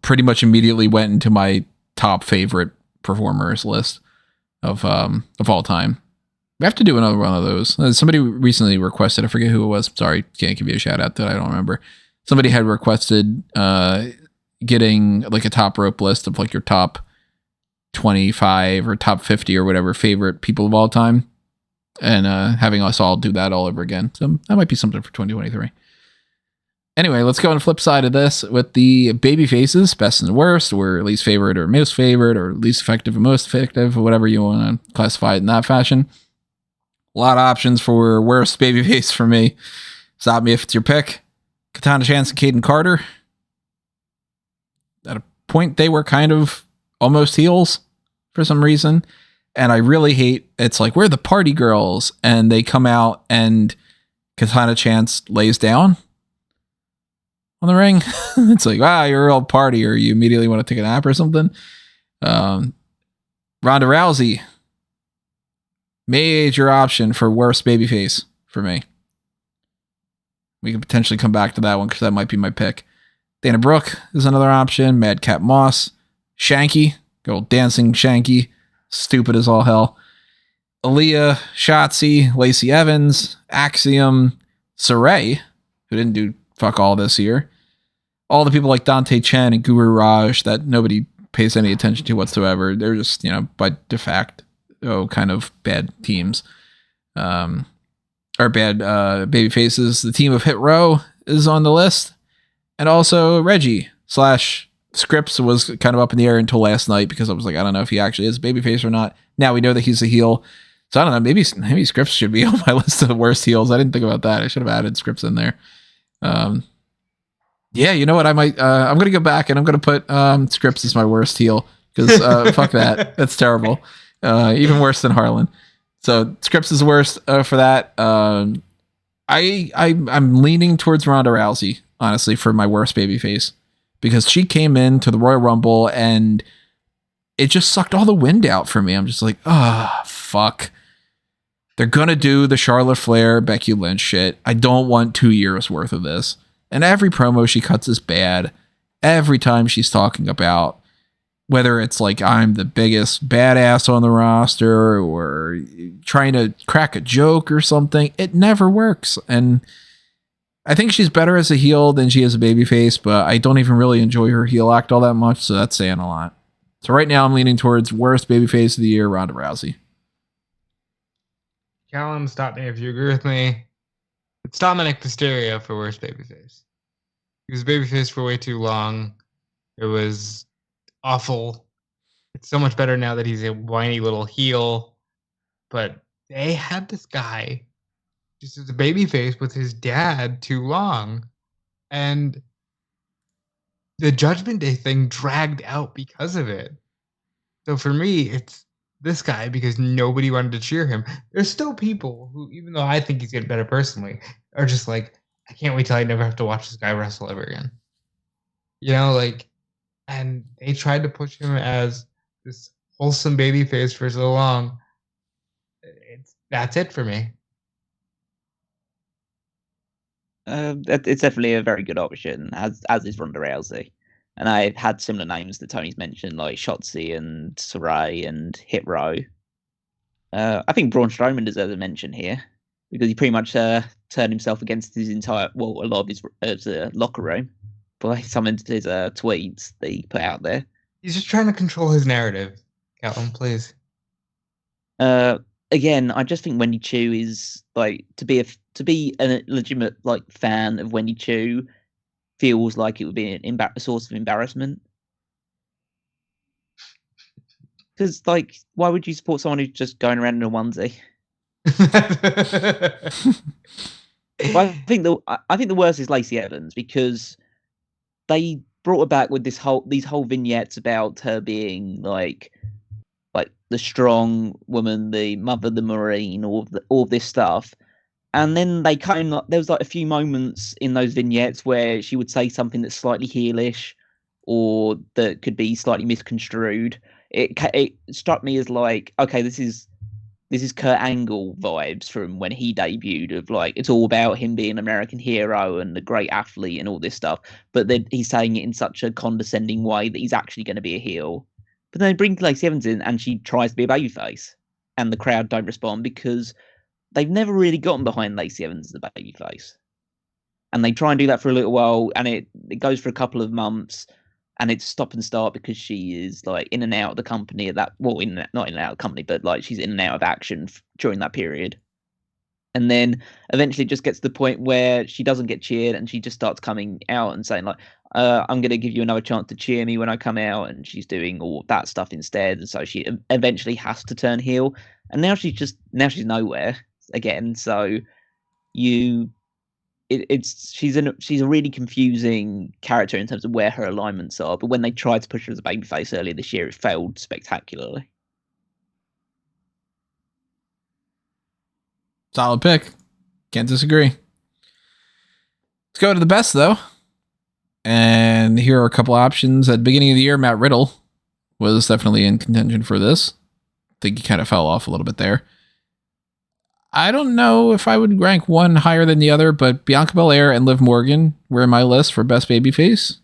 pretty much immediately went into my top favorite performers list of all time. We have to do another one of those. Somebody recently requested, I forget who it was. Sorry, can't give you a shout out that I don't remember. Somebody had requested getting like a top rope list of like your top 25 or top 50 or whatever favorite people of all time, and having us all do that all over again. So that might be something for 2023. Anyway, let's go on the flip side of this with the baby faces, best and worst, or least favorite or most favorite, or least effective and most effective, or whatever you want to classify it in that fashion. A lot of options for worst babyface for me. Stop me if it's your pick. Katana Chance and Caden Carter. At a point, they were kind of almost heels for some reason. And I really hate, it's like, we're the party girls. And they come out and Katana Chance lays down on the ring. It's like, wow, you're all party, or you immediately want to take a nap or something. Ronda Rousey. Major option for worst babyface for me. We could potentially come back to that one because that might be my pick. Dana Brooke is another option. Madcap Moss. Shanky. Good old dancing Shanky. Stupid as all hell. Aaliyah, Shotzi, Lacey Evans, Axiom, Saray, who didn't do fuck all this year. All the people like Dante Chen and Guru Raj that nobody pays any attention to whatsoever. They're just, by de facto, kind of bad teams. Or bad baby faces. The team of Hit Row is on the list. And also Reggie / Scripps was kind of up in the air until last night because I was like, I don't know if he actually is a babyface or not. Now we know that he's a heel. So I don't know. Maybe Scripps should be on my list of the worst heels. I didn't think about that. I should have added Scripps in there. Yeah, you know what? I might. I'm going to go back and I'm going to put Scripps as my worst heel because fuck that. That's terrible. Even worse than Harlan. So Scripps is the worst for that. I'm leaning towards Ronda Rousey, honestly, for my worst babyface. Because she came into the Royal Rumble and it just sucked all the wind out for me. I'm just like, fuck. They're going to do the Charlotte Flair, Becky Lynch shit. I don't want 2 years worth of this. And every promo she cuts is bad. Every time she's talking about whether it's like I'm the biggest badass on the roster or trying to crack a joke or something, it never works. And I think she's better as a heel than she is a babyface, but I don't even really enjoy her heel act all that much, so that's saying a lot. So right now I'm leaning towards worst babyface of the year, Ronda Rousey.
Callum, stop me if you agree with me. It's Dominic Mysterio for Worst Babyface. He was babyface for way too long. It was awful. It's so much better now that he's a whiny little heel. But they had this guy just as a babyface with his dad too long. And the Judgment Day thing dragged out because of it. So for me, it's this guy because nobody wanted to cheer him. There's still people who, even though I think he's getting better personally, are just like, I can't wait till I never have to watch this guy wrestle ever again. You know, like, and they tried to push him as this wholesome baby face for so long. That's it for me.
It's definitely a very good option, as is Ronda Rousey. And I've had similar names that Tony's mentioned, like Shotzi and Saray and Hit Row. I think Braun Strowman deserves a mention here because he pretty much turned himself against his a lot of his locker room by some of his tweets that he put out there.
He's just trying to control his narrative. Callum, please.
Again, I just think Wendy Chu is like to be a legitimate like fan of Wendy Chu feels like it would be a source of embarrassment. Because like, why would you support someone who's just going around in a onesie? Well, I think the worst is Lacey Evans because they brought her back with these whole vignettes about her being like the strong woman, the mother, the Marine, all of this stuff. And then they there was like a few moments in those vignettes where she would say something that's slightly heelish or that could be slightly misconstrued. It struck me as like, okay, this is Kurt Angle vibes from when he debuted of like, it's all about him being an American hero and a great athlete and all this stuff. But then he's saying it in such a condescending way that he's actually going to be a heel. But then they bring Lacey Evans in and she tries to be a babyface. And the crowd don't respond because they've never really gotten behind Lacey Evans as a babyface. And they try and do that for a little while and it goes for a couple of months and it's stop and start because she is like in and out of the company at that, well, not in and out of the company, but like she's in and out of action during that period. And then eventually it just gets to the point where she doesn't get cheered and she just starts coming out and saying like, I'm going to give you another chance to cheer me when I come out. And she's doing all that stuff instead. And so she eventually has to turn heel. And now she's nowhere again. So she's a really confusing character in terms of where her alignments are. But when they tried to push her as a babyface earlier this year, it failed spectacularly.
Solid pick. Can't disagree. Let's go to the best, though. And here are a couple options. At the beginning of the year, Matt Riddle was definitely in contention for this. I think he kind of fell off a little bit there. I don't know if I would rank one higher than the other, but Bianca Belair and Liv Morgan were in my list for best babyface.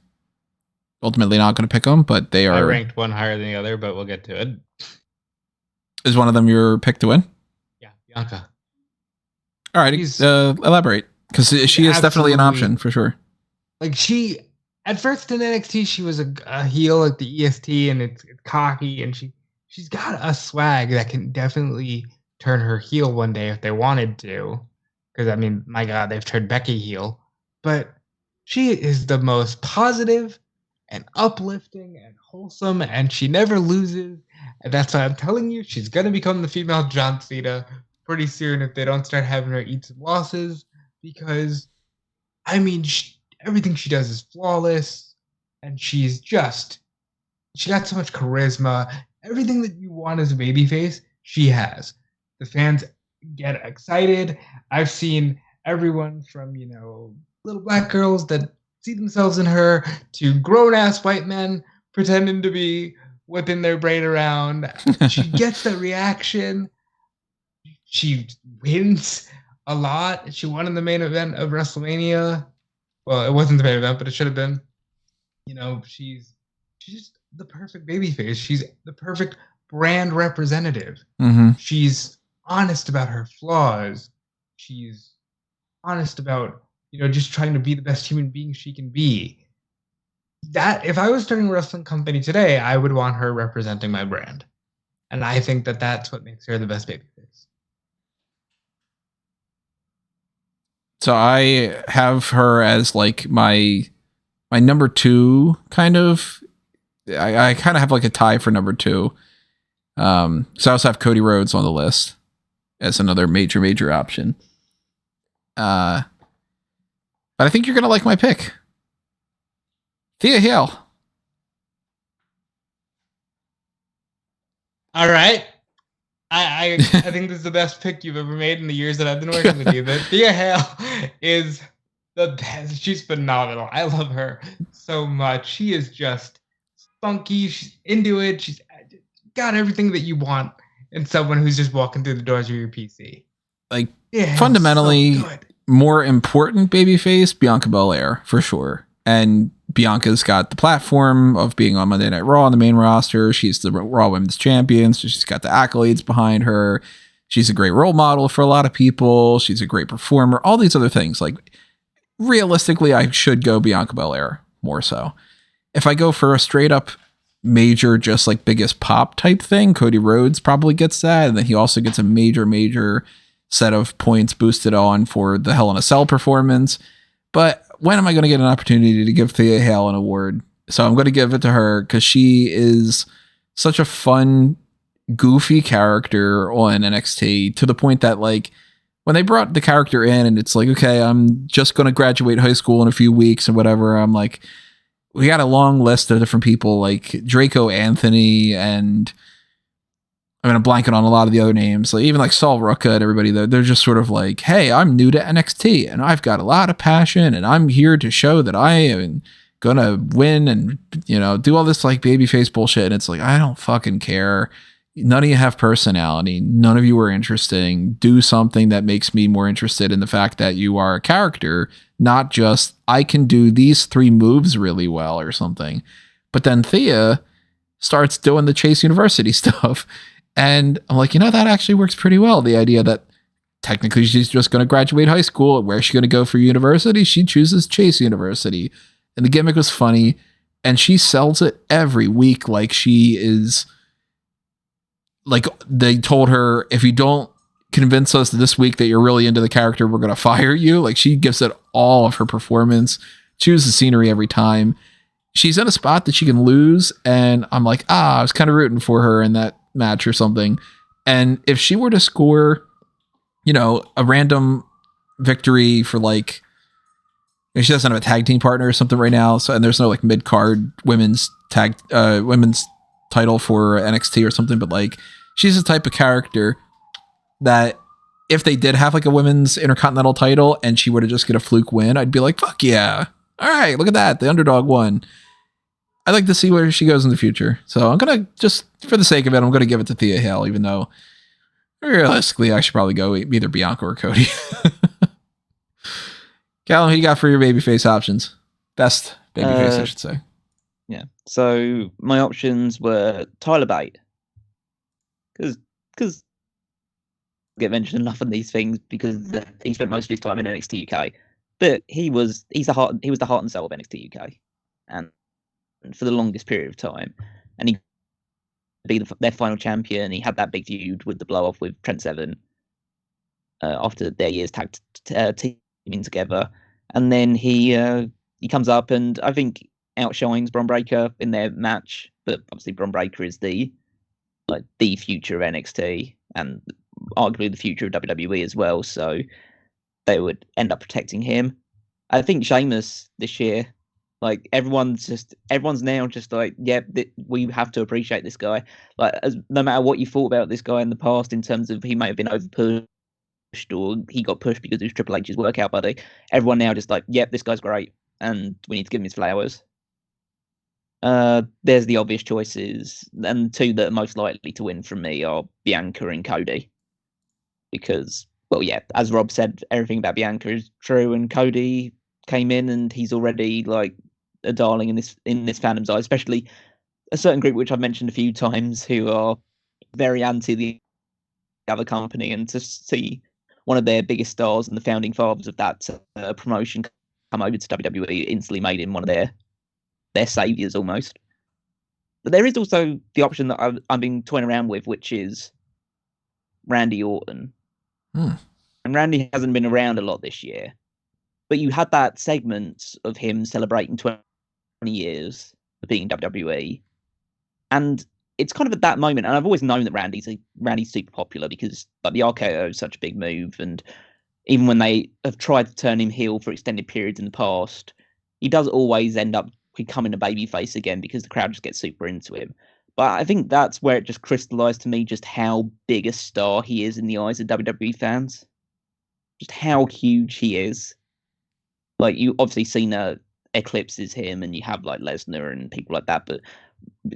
Ultimately not going to pick them, but they are...
I ranked one higher than the other, but we'll get to it.
Is one of them your pick to win?
Yeah, Bianca.
All right, elaborate. Because she is definitely an option, for sure.
Like at first in NXT, she was a heel at the EST, and it's cocky, and she's got a swag that can definitely turn her heel one day if they wanted to. Because I mean, my God, they've turned Becky heel, but she is the most positive and uplifting and wholesome, and she never loses. And that's why I'm telling you, she's gonna become the female John Cena pretty soon if they don't start having her eat some losses. Because I mean, everything she does is flawless, and she got so much charisma. Everything that you want as a babyface, she has. The fans get excited. I've seen everyone from, little black girls that see themselves in her to grown-ass white men pretending to be whipping their brain around. She gets the reaction. She wins a lot. She won in the main event of WrestleMania. Well, it wasn't the main event, but it should have been. She's just the perfect babyface. She's the perfect brand representative.
Mm-hmm.
She's honest about her flaws. She's honest about, just trying to be the best human being she can be. That if I was starting a wrestling company today, I would want her representing my brand. And I think that that's what makes her the best babyface.
So I have her as like my number 2 kind of. I kind of have like a tie for number 2. So I also have Cody Rhodes on the list as another major option. But I think you're gonna like my pick, Thea Hale.
All right. I think this is the best pick you've ever made in the years that I've been working with you. But Thea Hale is the best. She's phenomenal. I love her so much. She is just spunky. She's into it. She's got everything that you want in someone who's just walking through the doors of your PC.
Like, fundamentally, so more important babyface, Bianca Belair, for sure. And Bianca's got the platform of being on Monday Night Raw on the main roster. She's the Raw Women's Champion, so she's got the accolades behind her. She's a great role model for a lot of people. She's a great performer. All these other things. Like, realistically, I should go Bianca Belair more so. If I go for a straight up major, just like biggest pop type thing, Cody Rhodes probably gets that. And then he also gets a major set of points boosted on for the Hell in a Cell performance. But when am I going to get an opportunity to give Thea Hale an award? So I'm going to give it to her because she is such a fun, goofy character on NXT, to the point that, like, when they brought the character in and it's like, okay, I'm just going to graduate high school in a few weeks and whatever, I'm like, we got a long list of different people like Draco Anthony, and I'm blanking on a lot of the other names, like even like Sol Ruka and everybody. They're just sort of like, hey, I'm new to NXT and I've got a lot of passion and I'm here to show that I am gonna win and, you know, do all this like babyface bullshit. And it's like, I don't fucking care. None of you have personality. None of you are interesting. Do something that makes me more interested in the fact that you are a character, not just I can do these 3 moves really well or something. But then Thea starts doing the Chase University stuff. And I'm like, you know, that actually works pretty well. The idea that technically she's just going to graduate high school. Where's she going to go for university? She chooses Chase University. And the gimmick was funny. And she sells it every week like she is... Like, they told her, if you don't convince us this week that you're really into the character, we're going to fire you. Like, she gives it all of her performance. Chooses the scenery every time. She's in a spot that she can lose. And I'm like, I was kind of rooting for her in that match or something. And if she were to score, you know, a random victory for like, she doesn't have a tag team partner or something right now. So, and there's no like mid-card women's title for NXT or something, but like, she's the type of character that if they did have like a women's intercontinental title and she were to just get a fluke win, I'd be like, fuck yeah. All right, look at that. The underdog won. I'd like to see where she goes in the future. So I'm going to, just for the sake of it, I'm going to give it to Thea Hale, even though realistically I should probably go either Bianca or Cody. Callum, who you got for your babyface options? Best babyface, I should say.
Yeah. So my options were Tyler Bate. Because get mentioned enough on these things because he spent most of his time in NXT UK. But he was the heart and soul of NXT UK. And for the longest period of time, and he be their final champion. He had that big feud with the blow off with Trent Seven after their years teaming together, and then he comes up and I think outshines Bron Breakker in their match. But obviously, Bron Breakker is the future of NXT and arguably the future of WWE as well. So they would end up protecting him. I think Sheamus this year. Like everyone's now just like, we have to appreciate this guy. Like, no matter what you thought about this guy in the past, in terms of he may have been overpushed or he got pushed because he was Triple H's workout buddy. Everyone now just like, this guy's great, and we need to give him his flowers. There's the obvious choices, and 2 that are most likely to win from me are Bianca and Cody, because, well, as Rob said, everything about Bianca is true, and Cody came in and he's already like a darling in this fandom's eye, especially a certain group which I've mentioned a few times who are very anti the other company, and to see one of their biggest stars and the founding fathers of that promotion come over to WWE instantly made him one of their saviors almost. But there is also the option that I've been toying around with, which is Randy Orton. And Randy hasn't been around a lot this year, But you had that segment of him celebrating 20 years of being in WWE, and it's kind of at that moment. And I've always known that Randy's super popular because like the RKO is such a big move, and even when they have tried to turn him heel for extended periods in the past, he does always end up becoming a babyface again because the crowd just gets super into him. But I think that's where it just crystallized to me just how big a star he is in the eyes of WWE fans. Just how huge he is. Like, you obviously Cena eclipses him, and you have like Lesnar and people like that, but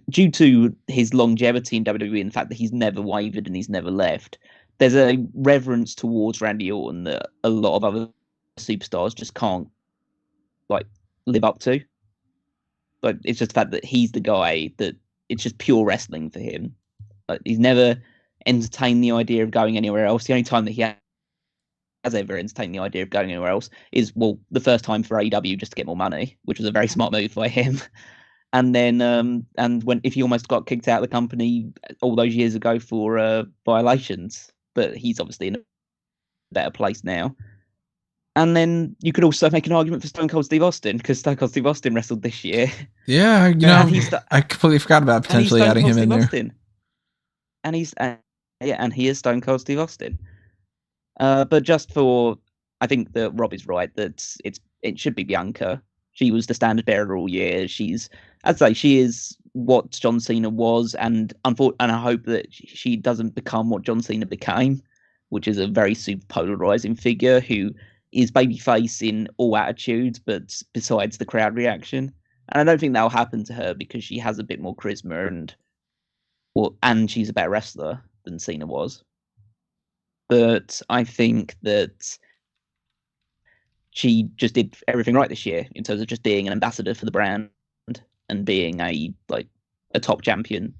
due to his longevity in WWE and the fact that he's never wavered and he's never left, there's a reverence towards Randy Orton that a lot of other superstars just can't like live up to. But it's just the fact that he's the guy that it's just pure wrestling for him. Like, he's never entertained the idea of going anywhere else. The only time that he has ever entertained the idea of going anywhere else is, well, the first time for AEW just to get more money, which was a very smart move by him. And then, if he almost got kicked out of the company all those years ago for violations, but he's obviously in a better place now. And then you could also make an argument for Stone Cold Steve Austin, because Stone Cold Steve Austin wrestled this year.
Yeah, I completely forgot about potentially adding him in there.
Austin. And he is Stone Cold Steve Austin. But just for, I think that Rob is right that it should be Bianca. She was the standard bearer all year. I'd say she is what John Cena was, and I hope that she doesn't become what John Cena became, which is a very super polarizing figure who is babyface in all attitudes, but besides the crowd reaction. And I don't think that'll happen to her because she has a bit more charisma and she's a better wrestler than Cena was. But I think that she just did everything right this year in terms of just being an ambassador for the brand and being a top champion.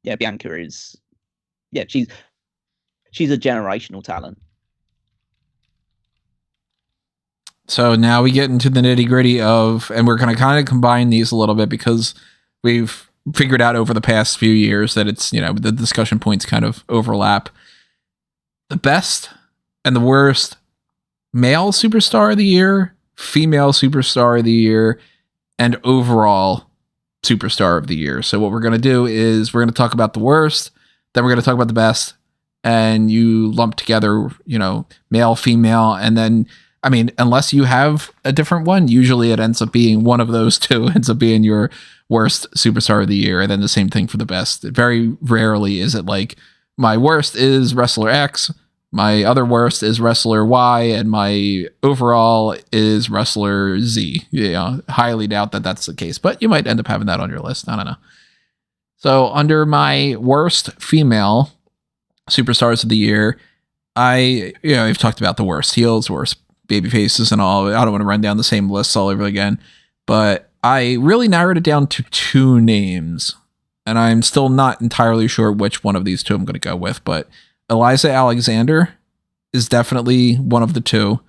Yeah, Bianca is. Yeah, she's a generational talent.
So now we get into the nitty gritty and we're going to kind of combine these a little bit because we've figured out over the past few years that it's, the discussion points kind of overlap. The best and the worst male superstar of the year, female superstar of the year, and overall superstar of the year. So what we're going to do is we're going to talk about the worst, then we're going to talk about the best, and you lump together, male, female, and then, unless you have a different one, usually it ends up being one of those two ends up being your worst superstar of the year, and then the same thing for the best. Very rarely is it like, my worst is wrestler X, my other worst is wrestler Y, and my overall is wrestler Z. Highly doubt that that's the case, but you might end up having that on your list. I don't know. So under my worst female superstars of the year, I've talked about the worst heels, worst baby faces and all. I don't want to run down the same lists all over again, but I really narrowed it down to two names, and I'm still not entirely sure which one of these two I'm going to go with, but Eliza Alexander is definitely one of the two.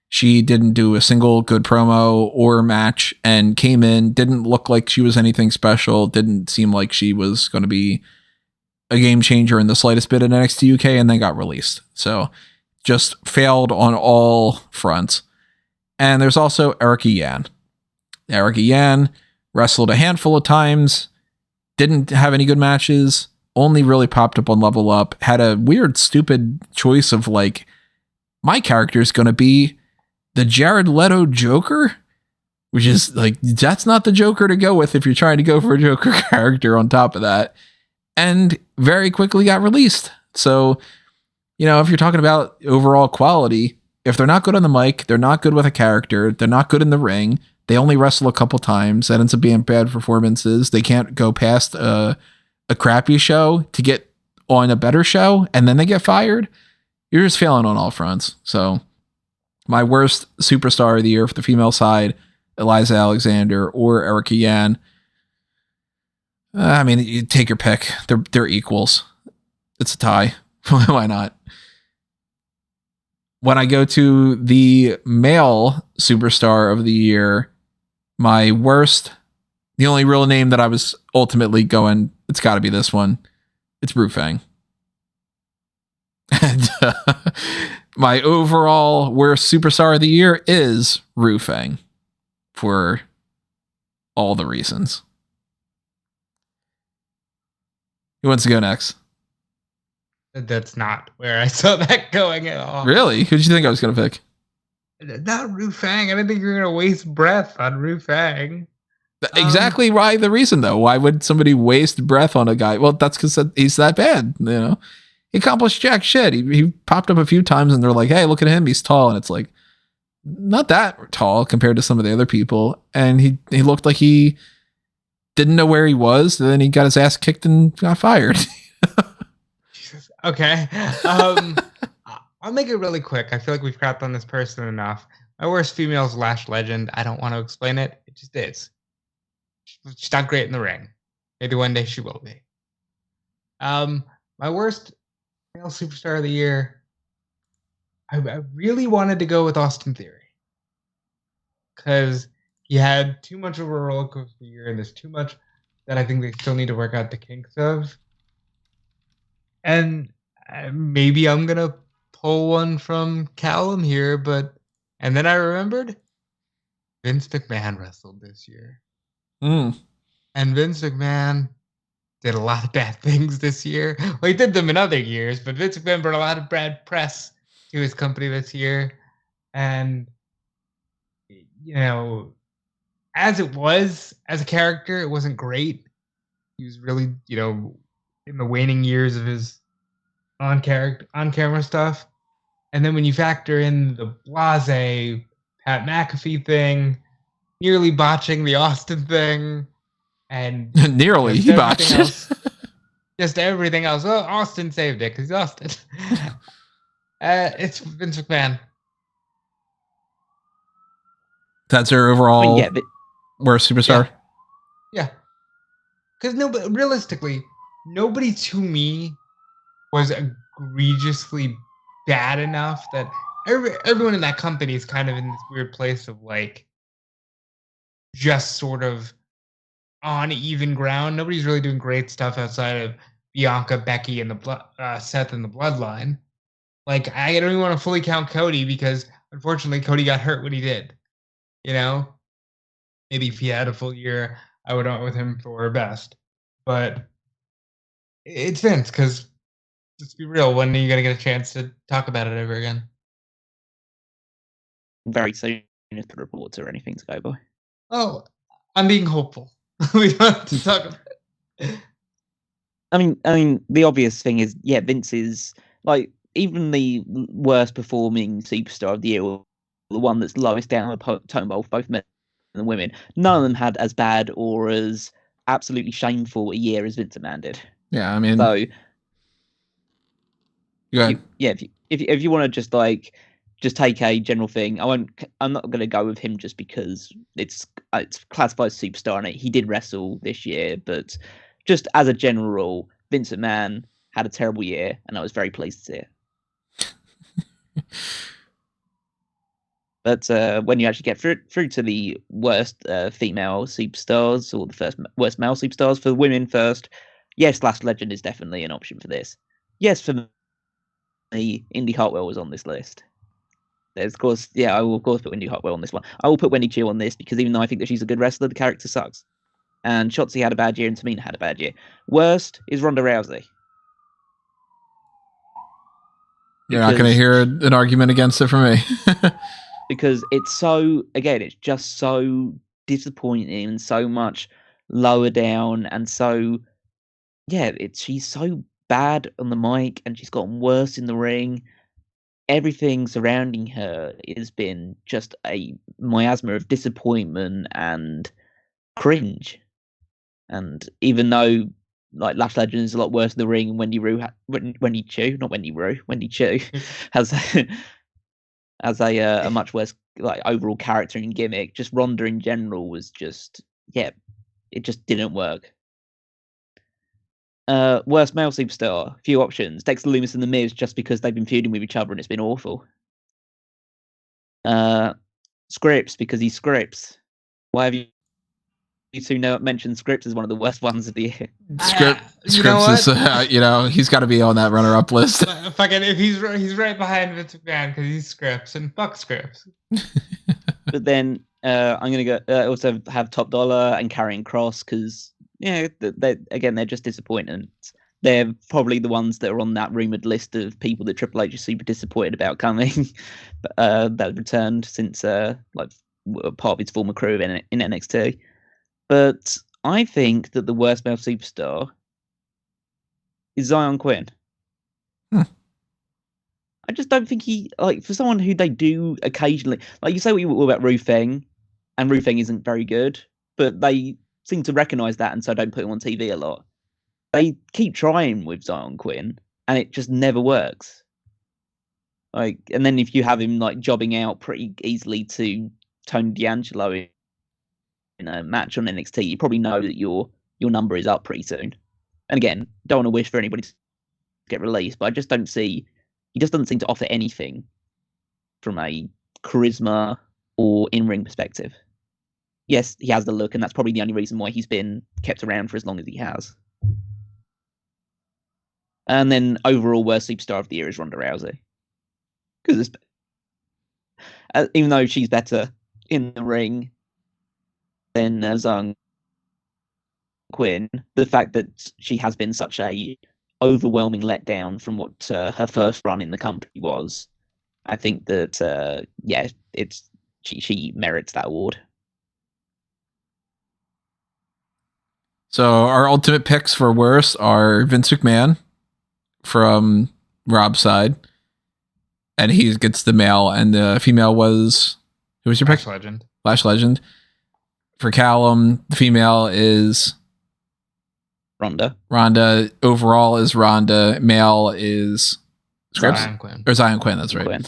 She didn't do a single good promo or match and came in, didn't look like she was anything special, didn't seem like she was going to be a game changer in the slightest bit in NXT UK, and then got released. So just failed on all fronts. And there's also Erica Yan. Erica Yan wrestled a handful of times, didn't have any good matches, only really popped up on Level Up, had a weird, stupid choice of like, my character is going to be the Jared Leto Joker, which is like, that's not the Joker to go with if you're trying to go for a Joker character on top of that. And very quickly got released. So, if you're talking about overall quality, if they're not good on the mic, they're not good with a character, they're not good in the ring, they only wrestle a couple times, that ends up being bad performances, they can't go past a crappy show to get on a better show, and then they get fired, you're just failing on all fronts. So my worst superstar of the year for the female side, Eliza Alexander or Erica Yan. You take your pick. They're equals. It's a tie. Why not? When I go to the male superstar of the year, my worst, the only real name that I was ultimately going, it's got to be this one. It's Ru Feng. And my overall worst superstar of the year is Ru Feng for all the reasons. Who wants to go next?
That's not where I saw that going at all.
Really? Who did you think I was going to pick?
Not Ru Fang. I didn't think you were going to waste breath on Ru Fang.
Exactly why the reason, though. Why would somebody waste breath on a guy? Well, that's because he's that bad. You know, he accomplished jack shit. He popped up a few times and they're like, hey, look at him. He's tall. And it's like, not that tall compared to some of the other people. And he looked like he didn't know where he was. Then he got his ass kicked and got fired.
Jesus. Okay. I'll make it really quick. I feel like we've crapped on this person enough. My worst female is Lash Legend. I don't want to explain it. It just is. She's not great in the ring. Maybe one day she will be. My worst male superstar of the year. I really wanted to go with Austin Theory. Because he had too much of a roller coaster year, and there's too much that I think they still need to work out the kinks of. And maybe I'm going to pull one from Callum here, and then I remembered Vince McMahon wrestled this year. And Vince McMahon did a lot of bad things this year. Well, he did them in other years, but Vince McMahon brought a lot of bad press to his company this year. And, you know, as it was, as a character, it wasn't great. He was really, you know, in the waning years of his on-camera stuff. And then when you factor in the blase Pat McAfee thing, nearly botching the Austin thing, and
nearly he botched
else, just everything else. Well, Austin saved it because he's Austin. It's Vince McMahon.
That's our overall worst superstar.
Yeah. Because realistically, nobody to me was egregiously bad enough that everyone in that company is kind of in this weird place of like just sort of on even ground. Nobody's really doing great stuff outside of Bianca, Becky, and Seth and the Bloodline. Like, I don't even want to fully count Cody because unfortunately Cody got hurt when he did. You know, maybe if he had a full year, I would have went with him for best. But it's Vince, because let's be real, when are you going to get a chance to talk about it ever again?
Very soon, if the reports or anything to go by.
Oh, I'm being hopeful. We don't have to talk about it.
I mean, the obvious thing is, yeah, Vince is like even the worst performing superstar of the year, or the one that's lowest down the totem pole for both men and women. None of them had as bad or as absolutely shameful a year as Vince McMahon did.
Yeah, I mean,
so if you want to just take a general thing, I'm not going to go with him just because it's classified as superstar and he did wrestle this year, but just as a general rule, Vince McMahon had a terrible year, and I was very pleased to see it. But when you actually get through to the worst female superstars, or the worst male superstars, for women first, yes, Lash Legend is definitely an option for this. Yes, for me, Indy Hartwell was on this list. There's, of course, I will of course put Indy Hartwell on this one. I will put Wendy Chu on this because even though I think that she's a good wrestler, the character sucks. And Shotzi had a bad year, and Tamina had a bad year. Worst is Ronda Rousey.
You're not going to hear an argument against it from me.
Because it's just so disappointing and so much lower down, and so she's so bad on the mic, and she's gotten worse in the ring. Everything surrounding her has been just a miasma of disappointment and cringe. And even though like Lash Legend is a lot worse in the ring, Wendy Chu has a much worse like overall character and gimmick. Just Ronda in general was just it just didn't work. Worst male superstar, few options. Dexter Lumis and The Miz, just because they've been feuding with each other and it's been awful. Scripps, because he scripts. Why have you who mentioned Scripps as one of the worst ones of the year.
Scripps is, he's got to be on that runner-up list.
Fucking, if he's right behind Vince McMahon because he's Scripps, and fuck Scripps.
But then I'm gonna go also have Top Dollar and Karrion Kross because they're just disappointing. They're probably the ones that are on that rumored list of people that Triple H is super disappointed about coming that returned since part of his former crew in NXT. But I think that the worst male superstar is Zion Quinn. I just don't think he, for someone who they do occasionally, like you say what you were about Ru Feng, and Ru Feng isn't very good, but they seem to recognise that and so don't put him on TV a lot. They keep trying with Zion Quinn and it just never works. And then if you have him jobbing out pretty easily to Tony D'Angelo in a match on NXT, you probably know that your number is up pretty soon. And again, don't want to wish for anybody to get released, but I just don't see. He just doesn't seem to offer anything from a charisma or in-ring perspective. Yes, he has the look, and that's probably the only reason why he's been kept around for as long as he has. And then overall worst superstar of the year is Ronda Rousey. Because even though she's better in the ring than Zhang Quinn, the fact that she has been such a overwhelming letdown from what her first run in the company was, I think that she merits that award.
So our ultimate picks for worst are Vince McMahon from Rob's side, and he gets the male, and the female was, who was your pick? Lash Legend. For Callum, the female is
Ronda.
Overall is Ronda. Male is Scripps?
Zion Quinn.
Or Zion Quinn, that's right.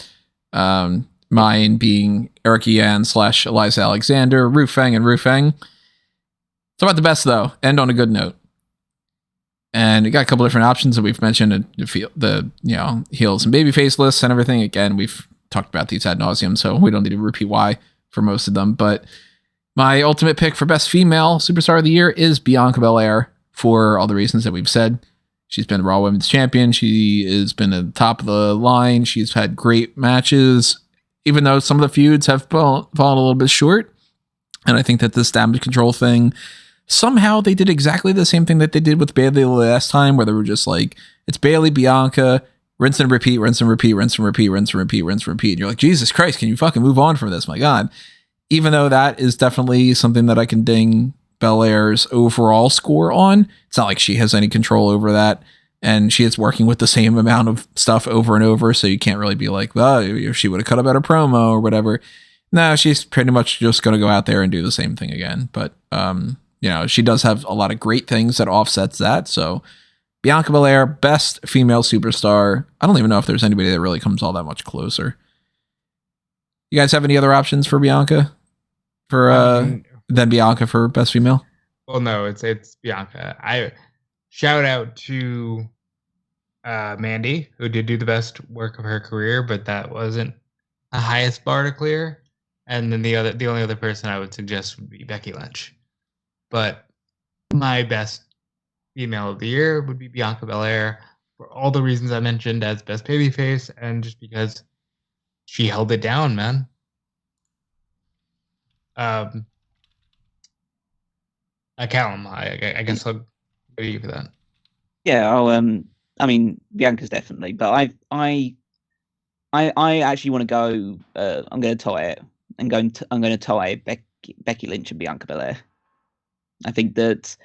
Mine being Eric Yan / Eliza Alexander, Ru Feng, and Ru Feng. It's about the best, though. End on a good note. And we got a couple different options that we've mentioned, the heels and babyface lists and everything. Again, we've talked about these ad nauseum, so we don't need to repeat why for most of them. But my ultimate pick for best female superstar of the year is Bianca Belair, for all the reasons that we've said. She's been Raw Women's Champion. She has been at the top of the line. She's had great matches, even though some of the feuds have fallen a little bit short. And I think that this damage control thing, somehow they did exactly the same thing that they did with Bayley last time, where they were just like, it's Bayley, Bianca, rinse and repeat, rinse and repeat, rinse and repeat, rinse and repeat, rinse and repeat. And you're like, Jesus Christ, can you fucking move on from this? My God. Even though that is definitely something that I can ding Belair's overall score on, it's not like she has any control over that, and she is working with the same amount of stuff over and over, so you can't really be like, well, if she would have cut a better promo or whatever. No, she's pretty much just going to go out there and do the same thing again. But she does have a lot of great things that offsets that. So Bianca Belair, best female superstar. I don't even know if there's anybody that really comes all that much closer. You guys have any other options for Bianca? Than Bianca for best female?
Well, no, it's Bianca. I shout out to Mandy, who did do the best work of her career, but that wasn't the highest bar to clear. And then the only other person I would suggest would be Becky Lynch. But my best female of the year would be Bianca Belair for all the reasons I mentioned as best babyface, and just because she held it down, man. Callum, I guess I'll go to you for that.
Yeah, Bianca's definitely, but I actually want to go. I'm going to tie it. I'm going to tie Becky Lynch and Bianca Belair. I think that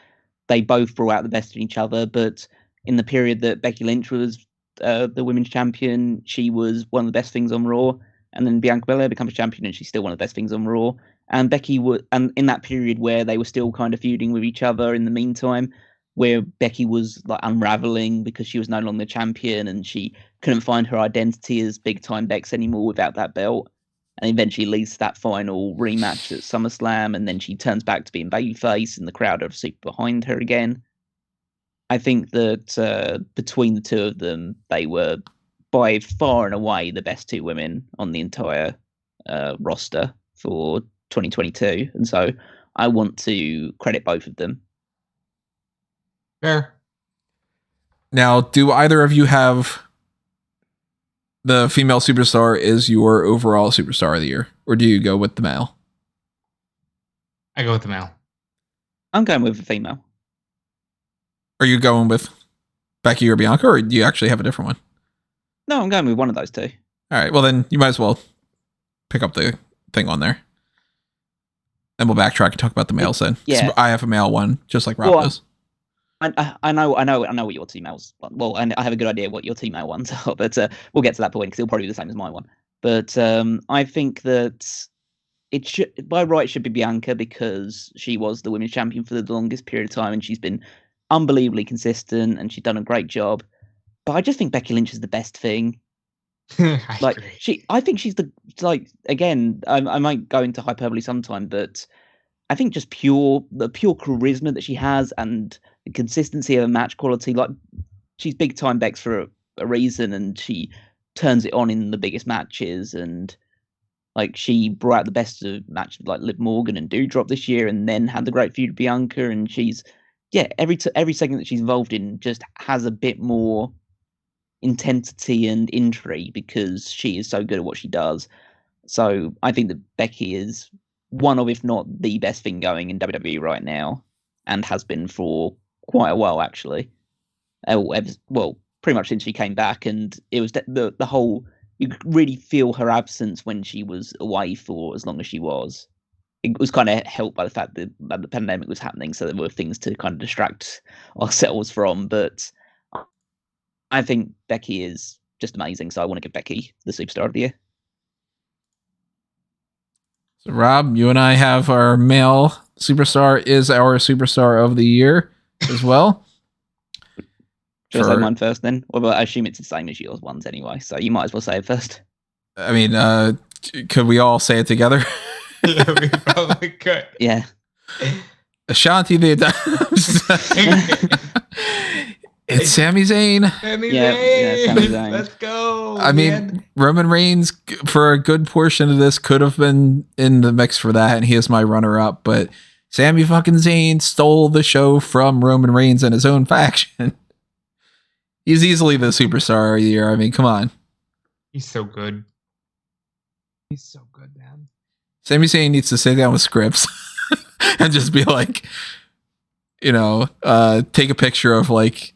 they both brought out the best in each other, but in the period that Becky Lynch was the women's champion, she was one of the best things on Raw, and then Bianca Belair becomes champion, and she's still one of the best things on Raw. And Becky and in that period where they were still kind of feuding with each other in the meantime, where Becky was unraveling because she was no longer champion and she couldn't find her identity as big time Bex anymore without that belt, and eventually leads to that final rematch at SummerSlam, and then she turns back to being babyface and the crowd are super behind her again. I think that between the two of them, they were by far and away the best two women on the entire roster for 2022, and so I want to credit both of them.
Fair.
Now, do either of you have the female superstar is your overall superstar of the year, or do you go with the male?
I go with the male.
I'm going with a female.
Are you going with Becky or Bianca, or do you actually have a different one?
No, I'm going with one of those two.
All right, well then you might as well pick up the thing on there. And we'll backtrack and talk about the males then.
Yeah.
I have a male one, just like Rob does.
I know what your team males. Well, and I have a good idea what your team male ones are, but we'll get to that point because it'll probably be the same as my one. But I think that it should, by right, should be Bianca because she was the women's champion for the longest period of time, and she's been unbelievably consistent, and she's done a great job. But I just think Becky Lynch is the best thing.
I agree.
I think she's again. I might go into hyperbole sometime, but I think just the pure charisma that she has and the consistency of her match quality. Like, she's big time Bex for a reason, and she turns it on in the biggest matches. And like, she brought out the best of matches like Liv Morgan and Doudrop this year, and then had the great feud with Bianca. And she's every segment that she's involved in just has a bit more intensity and intrigue because she is so good at what she does. So I think that Becky is one of, if not the best thing going in WWE right now, and has been for quite a while actually. Well, pretty much since she came back, and it was the whole. You could really feel her absence when she was away for as long as she was. It was kind of helped by the fact that the pandemic was happening, so there were things to kind of distract ourselves from. But I think Becky is just amazing, so I want to give Becky the superstar of the year.
So, Rob, you and I have our male superstar is our superstar of the year as well.
Should I say mine first then? Well, I assume it's the same as yours ones anyway, so you might as well say it first.
I mean, could we all say it together?
Yeah, we probably could.
Yeah.
Ashanti the It's Sami Zayn.
Sami
Yeah, Sami
Zayn.
Zayn.
Let's go.
I mean, Roman Reigns, for a good portion of this, could have been in the mix for that, and he is my runner-up, but Sami fucking Zayn stole the show from Roman Reigns and his own faction. He's easily the superstar of the year. I mean, come on.
He's so good. He's so good, man.
Sami Zayn needs to sit down with scripts and just be like, take a picture of like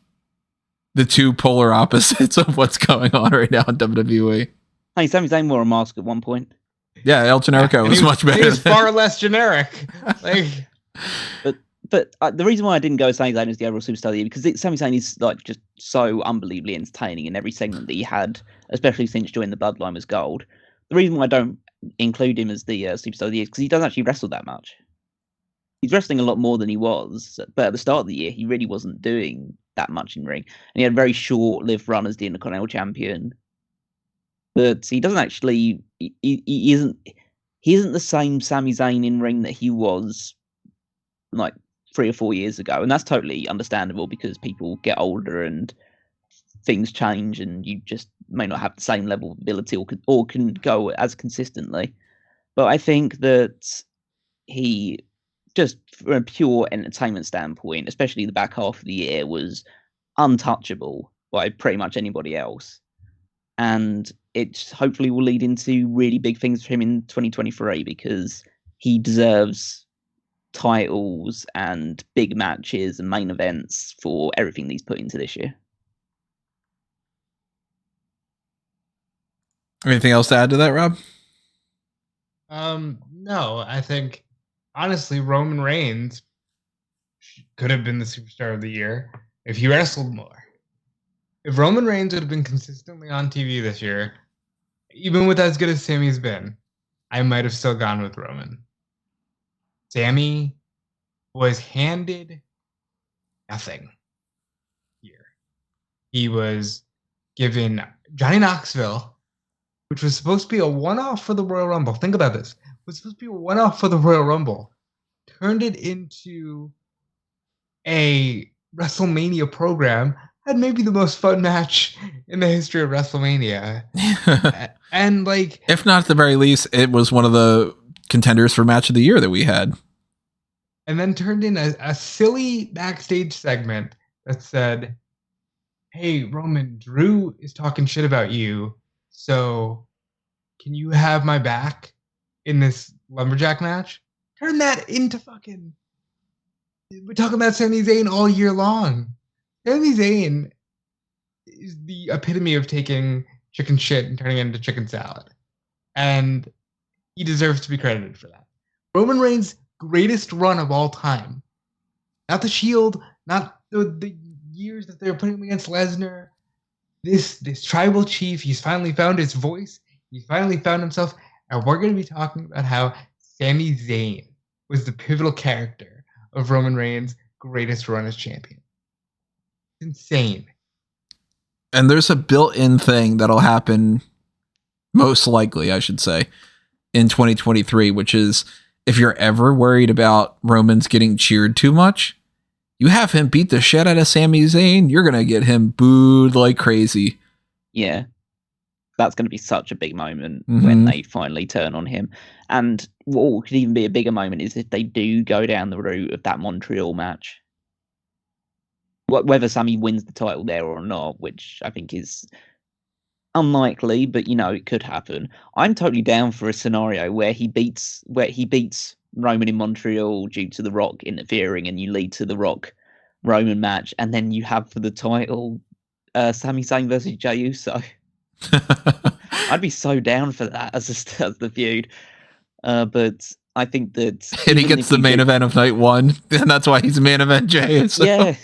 the two polar opposites of what's going on right now in WWE.
Hey, Sami Zayn wore a mask at one point.
Yeah, El Generico was much better.
He was far less generic. Like,
But the reason why I didn't go Sami Zayn as the overall superstar of the year, because Sami Zayn is like just so unbelievably entertaining in every segment that he had, especially since joining the Bloodline was gold. The reason why I don't include him as the superstar of the year is because he doesn't actually wrestle that much. He's wrestling a lot more than he was, but at the start of the year, he really wasn't doing that much in ring. And he had a very short-lived run as the Intercontinental Champion. But he doesn't actually, he isn't the same Sami Zayn in ring that he was like 3 or 4 years ago, and that's totally understandable because people get older and things change, and you just may not have the same level of ability or can go as consistently. But I think that he, just from a pure entertainment standpoint, especially the back half of the year, was untouchable by pretty much anybody else, and it hopefully will lead into really big things for him in 2023 because he deserves titles and big matches and main events for everything he's put into this year.
Anything else to add to that, Rob?
No, I think honestly Roman Reigns could have been the superstar of the year if he wrestled more. If Roman Reigns would have been consistently on TV this year, even with as good as Sami's been, I might have still gone with Roman. Sami was handed nothing here. He was given Johnny Knoxville, which was supposed to be a one-off for the Royal Rumble. Think about this. It was supposed to be a one-off for the Royal Rumble. Turned it into a WrestleMania program. Had maybe the most fun match in the history of WrestleMania. And like,
if not at the very least, it was one of the contenders for match of the year that we had.
and then turned in a silly backstage segment that said, "Hey, Roman, Drew is talking shit about you, so can you have my back in this lumberjack match?" Turn that into fucking... We're talking about Sami Zayn all year long. Sami Zayn is the epitome of taking chicken shit and turning it into chicken salad. And he deserves to be credited for that. Roman Reigns' greatest run of all time. Not the Shield, not the years that they were putting him against Lesnar. This tribal chief, he's finally found his voice. He's finally found himself. And we're going to be talking about how Sami Zayn was the pivotal character of Roman Reigns' greatest run as champion. It's insane.
And there's a built-in thing that'll happen, most likely, I should say, in 2023, which is if you're ever worried about Roman's getting cheered too much, you have him beat the shit out of Sami Zayn, you're going to get him booed like crazy.
Yeah. That's going to be such a big moment when they finally turn on him. And what could even be a bigger moment is if they do go down the route of that Montreal match. Whether Sami wins the title there or not, which I think is unlikely, but it could happen. I'm totally down for a scenario where he beats Roman in Montreal due to The Rock interfering, and you lead to the Rock Roman match, and then you have for the title Sami Zayn versus Jey Uso. I'd be so down for that as the feud, but I think that
and he gets the main event of night one, and that's why he's main event Jey. So.
Yeah,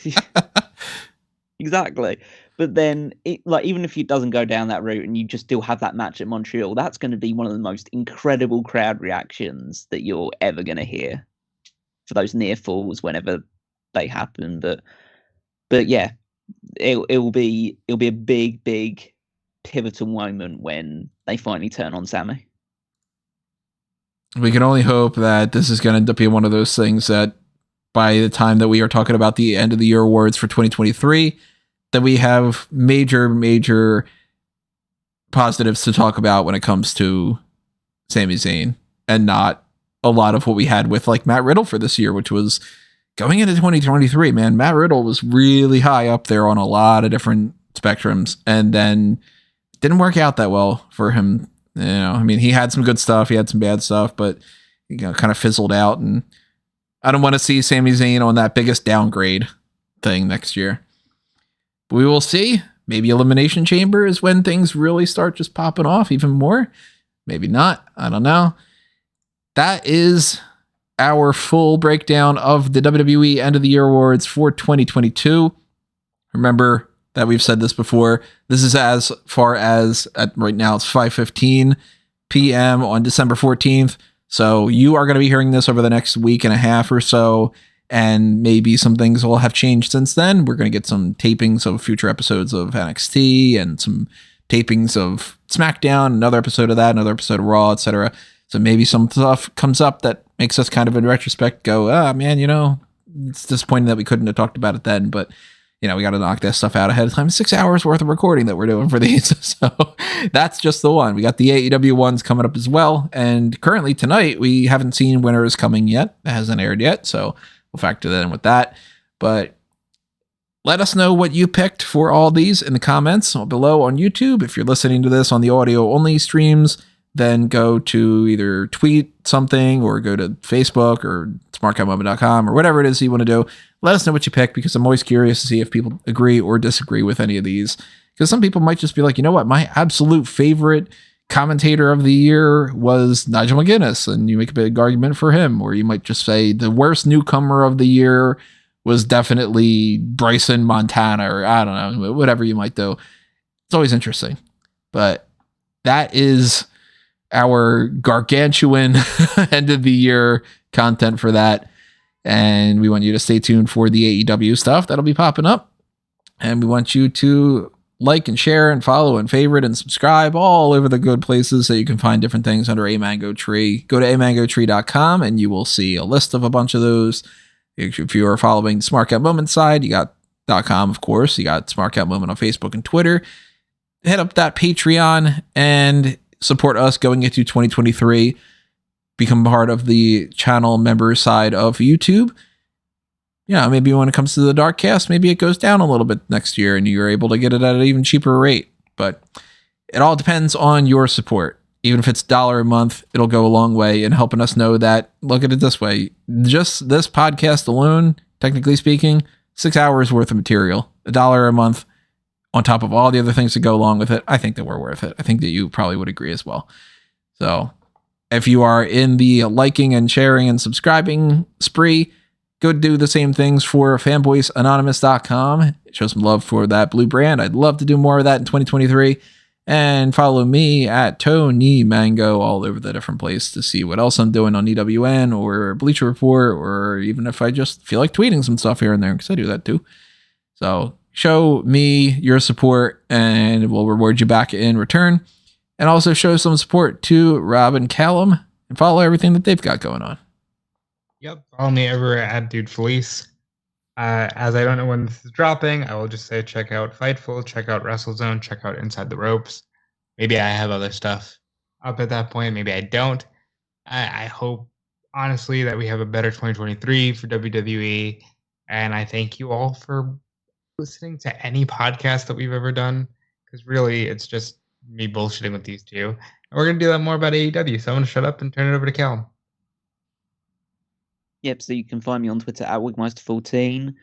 exactly. But then, even if it doesn't go down that route, and you just still have that match at Montreal, that's going to be one of the most incredible crowd reactions that you're ever going to hear for those near falls whenever they happen. But yeah, it'll be a big pivotal moment when they finally turn on Sami.
We can only hope that this is going to end up being one of those things that by the time that we are talking about the end of the year awards for 2023, that we have major positives to talk about when it comes to Sami Zayn, and not a lot of what we had with like Matt Riddle for this year, which was going into 2023, man. Matt Riddle was really high up there on a lot of different spectrums, and then didn't work out that well for him. He had some good stuff, he had some bad stuff, but kind of fizzled out. And I don't want to see Sami Zayn on that biggest downgrade thing next year. But we will see. Maybe Elimination Chamber is when things really start just popping off even more. Maybe not. I don't know. That is our full breakdown of the WWE End of the Year Awards for 2022. Remember that we've said this before. This is as far as right now it's 5:15 p.m. on December 14th. So you are going to be hearing this over the next week and a half or so, and maybe some things will have changed since then. We're going to get some tapings of future episodes of NXT and some tapings of SmackDown, another episode of that, another episode of Raw, etc. So maybe some stuff comes up that makes us kind of in retrospect go, man, it's disappointing that we couldn't have talked about it then, but we got to knock that stuff out ahead of time. 6 hours worth of recording that we're doing for these. So that's just the one. We got the AEW ones coming up as well. And currently tonight, we haven't seen Winners Coming yet. It hasn't aired yet. So we'll factor that in with that. But let us know what you picked for all these in the comments below on YouTube. If you're listening to this on the audio only streams, then go to either tweet something or go to Facebook or smarkoutmoment.com or whatever it is you want to do. Let us know what you pick, because I'm always curious to see if people agree or disagree with any of these. Because some people might just be like, you know what, my absolute favorite commentator of the year was Nigel McGuinness, and you make a big argument for him. Or you might just say the worst newcomer of the year was definitely Bryson Montana, or I don't know, whatever you might do. It's always interesting. But that is our gargantuan end of the year content for that. And we want you to stay tuned for the AEW stuff that'll be popping up. And we want you to like and share and follow and favorite and subscribe all over the good places so you can find different things under A Mango Tree. Go to amangotree.com and you will see a list of a bunch of those. If you are following the Smark Out Moment side, you got .com, of course. You got Smark Out Moment on Facebook and Twitter. Hit up that Patreon and support us going into 2023. become part of the channel member side of YouTube, yeah, maybe when it comes to the Darkcast, maybe it goes down a little bit next year and you're able to get it at an even cheaper rate. But it all depends on your support. Even if it's $1 a month, it'll go a long way in helping us know that, look at it this way, just this podcast alone, technically speaking, 6 hours worth of material, $1 a month on top of all the other things that go along with it. I think that we're worth it. I think that you probably would agree as well. So if you are in the liking and sharing and subscribing spree, go do the same things for fanboysanonymous.com. Show some love for that blue brand. I'd love to do more of that in 2023. And follow me at Tony Mango all over the different place to see what else I'm doing on EWN or Bleacher Report, or even if I just feel like tweeting some stuff here and there, because I do that too. So show me your support and we'll reward you back in return. And also show some support to Rob and Callum and follow everything that they've got going on.
Yep. Follow me over at DeFelice. As I don't know when this is dropping, I will just say check out Fightful, check out WrestleZone, check out Inside the Ropes. Maybe I have other stuff up at that point. Maybe I don't. I hope, honestly, that we have a better 2023 for WWE. And I thank you all for listening to any podcast that we've ever done. Because really, it's just me bullshitting with these two. And we're going to do that more about AEW. So I'm going to shut up and turn it over to Callum.
Yep, so you can find me on Twitter at Wigmeister14.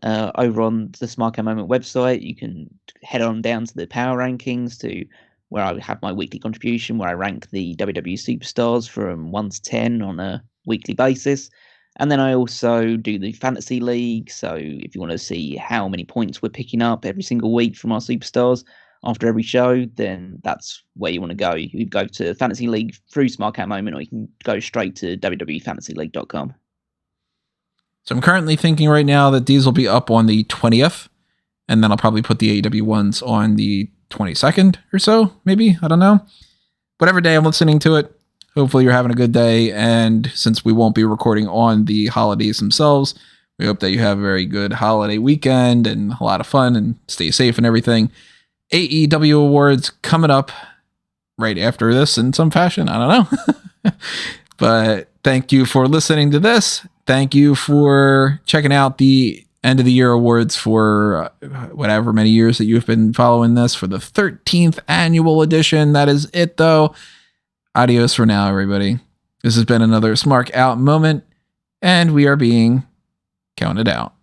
Over on the Smark Out Moment website, you can head on down to the power rankings to where I have my weekly contribution, where I rank the WWE superstars from 1 to 10 on a weekly basis. And then I also do the fantasy league. So if you want to see how many points we're picking up every single week from our superstars after every show, then that's where you want to go. You can go to Fantasy League through Smark Out Moment, or you can go straight to www.fantasyleague.com.
So I'm currently thinking right now that these will be up on the 20th, and then I'll probably put the AEW ones on the 22nd or so, maybe. I don't know. Whatever day I'm listening to it, hopefully you're having a good day, and since we won't be recording on the holidays themselves, we hope that you have a very good holiday weekend and a lot of fun and stay safe and everything. AEW Awards coming up right after this in some fashion. I don't know. But thank you for listening to this. Thank you for checking out the end of the year awards for whatever many years that you've been following this for the 13th annual edition. That is it, though. Adios for now, everybody. This has been another Smark Out moment, and we are being counted out.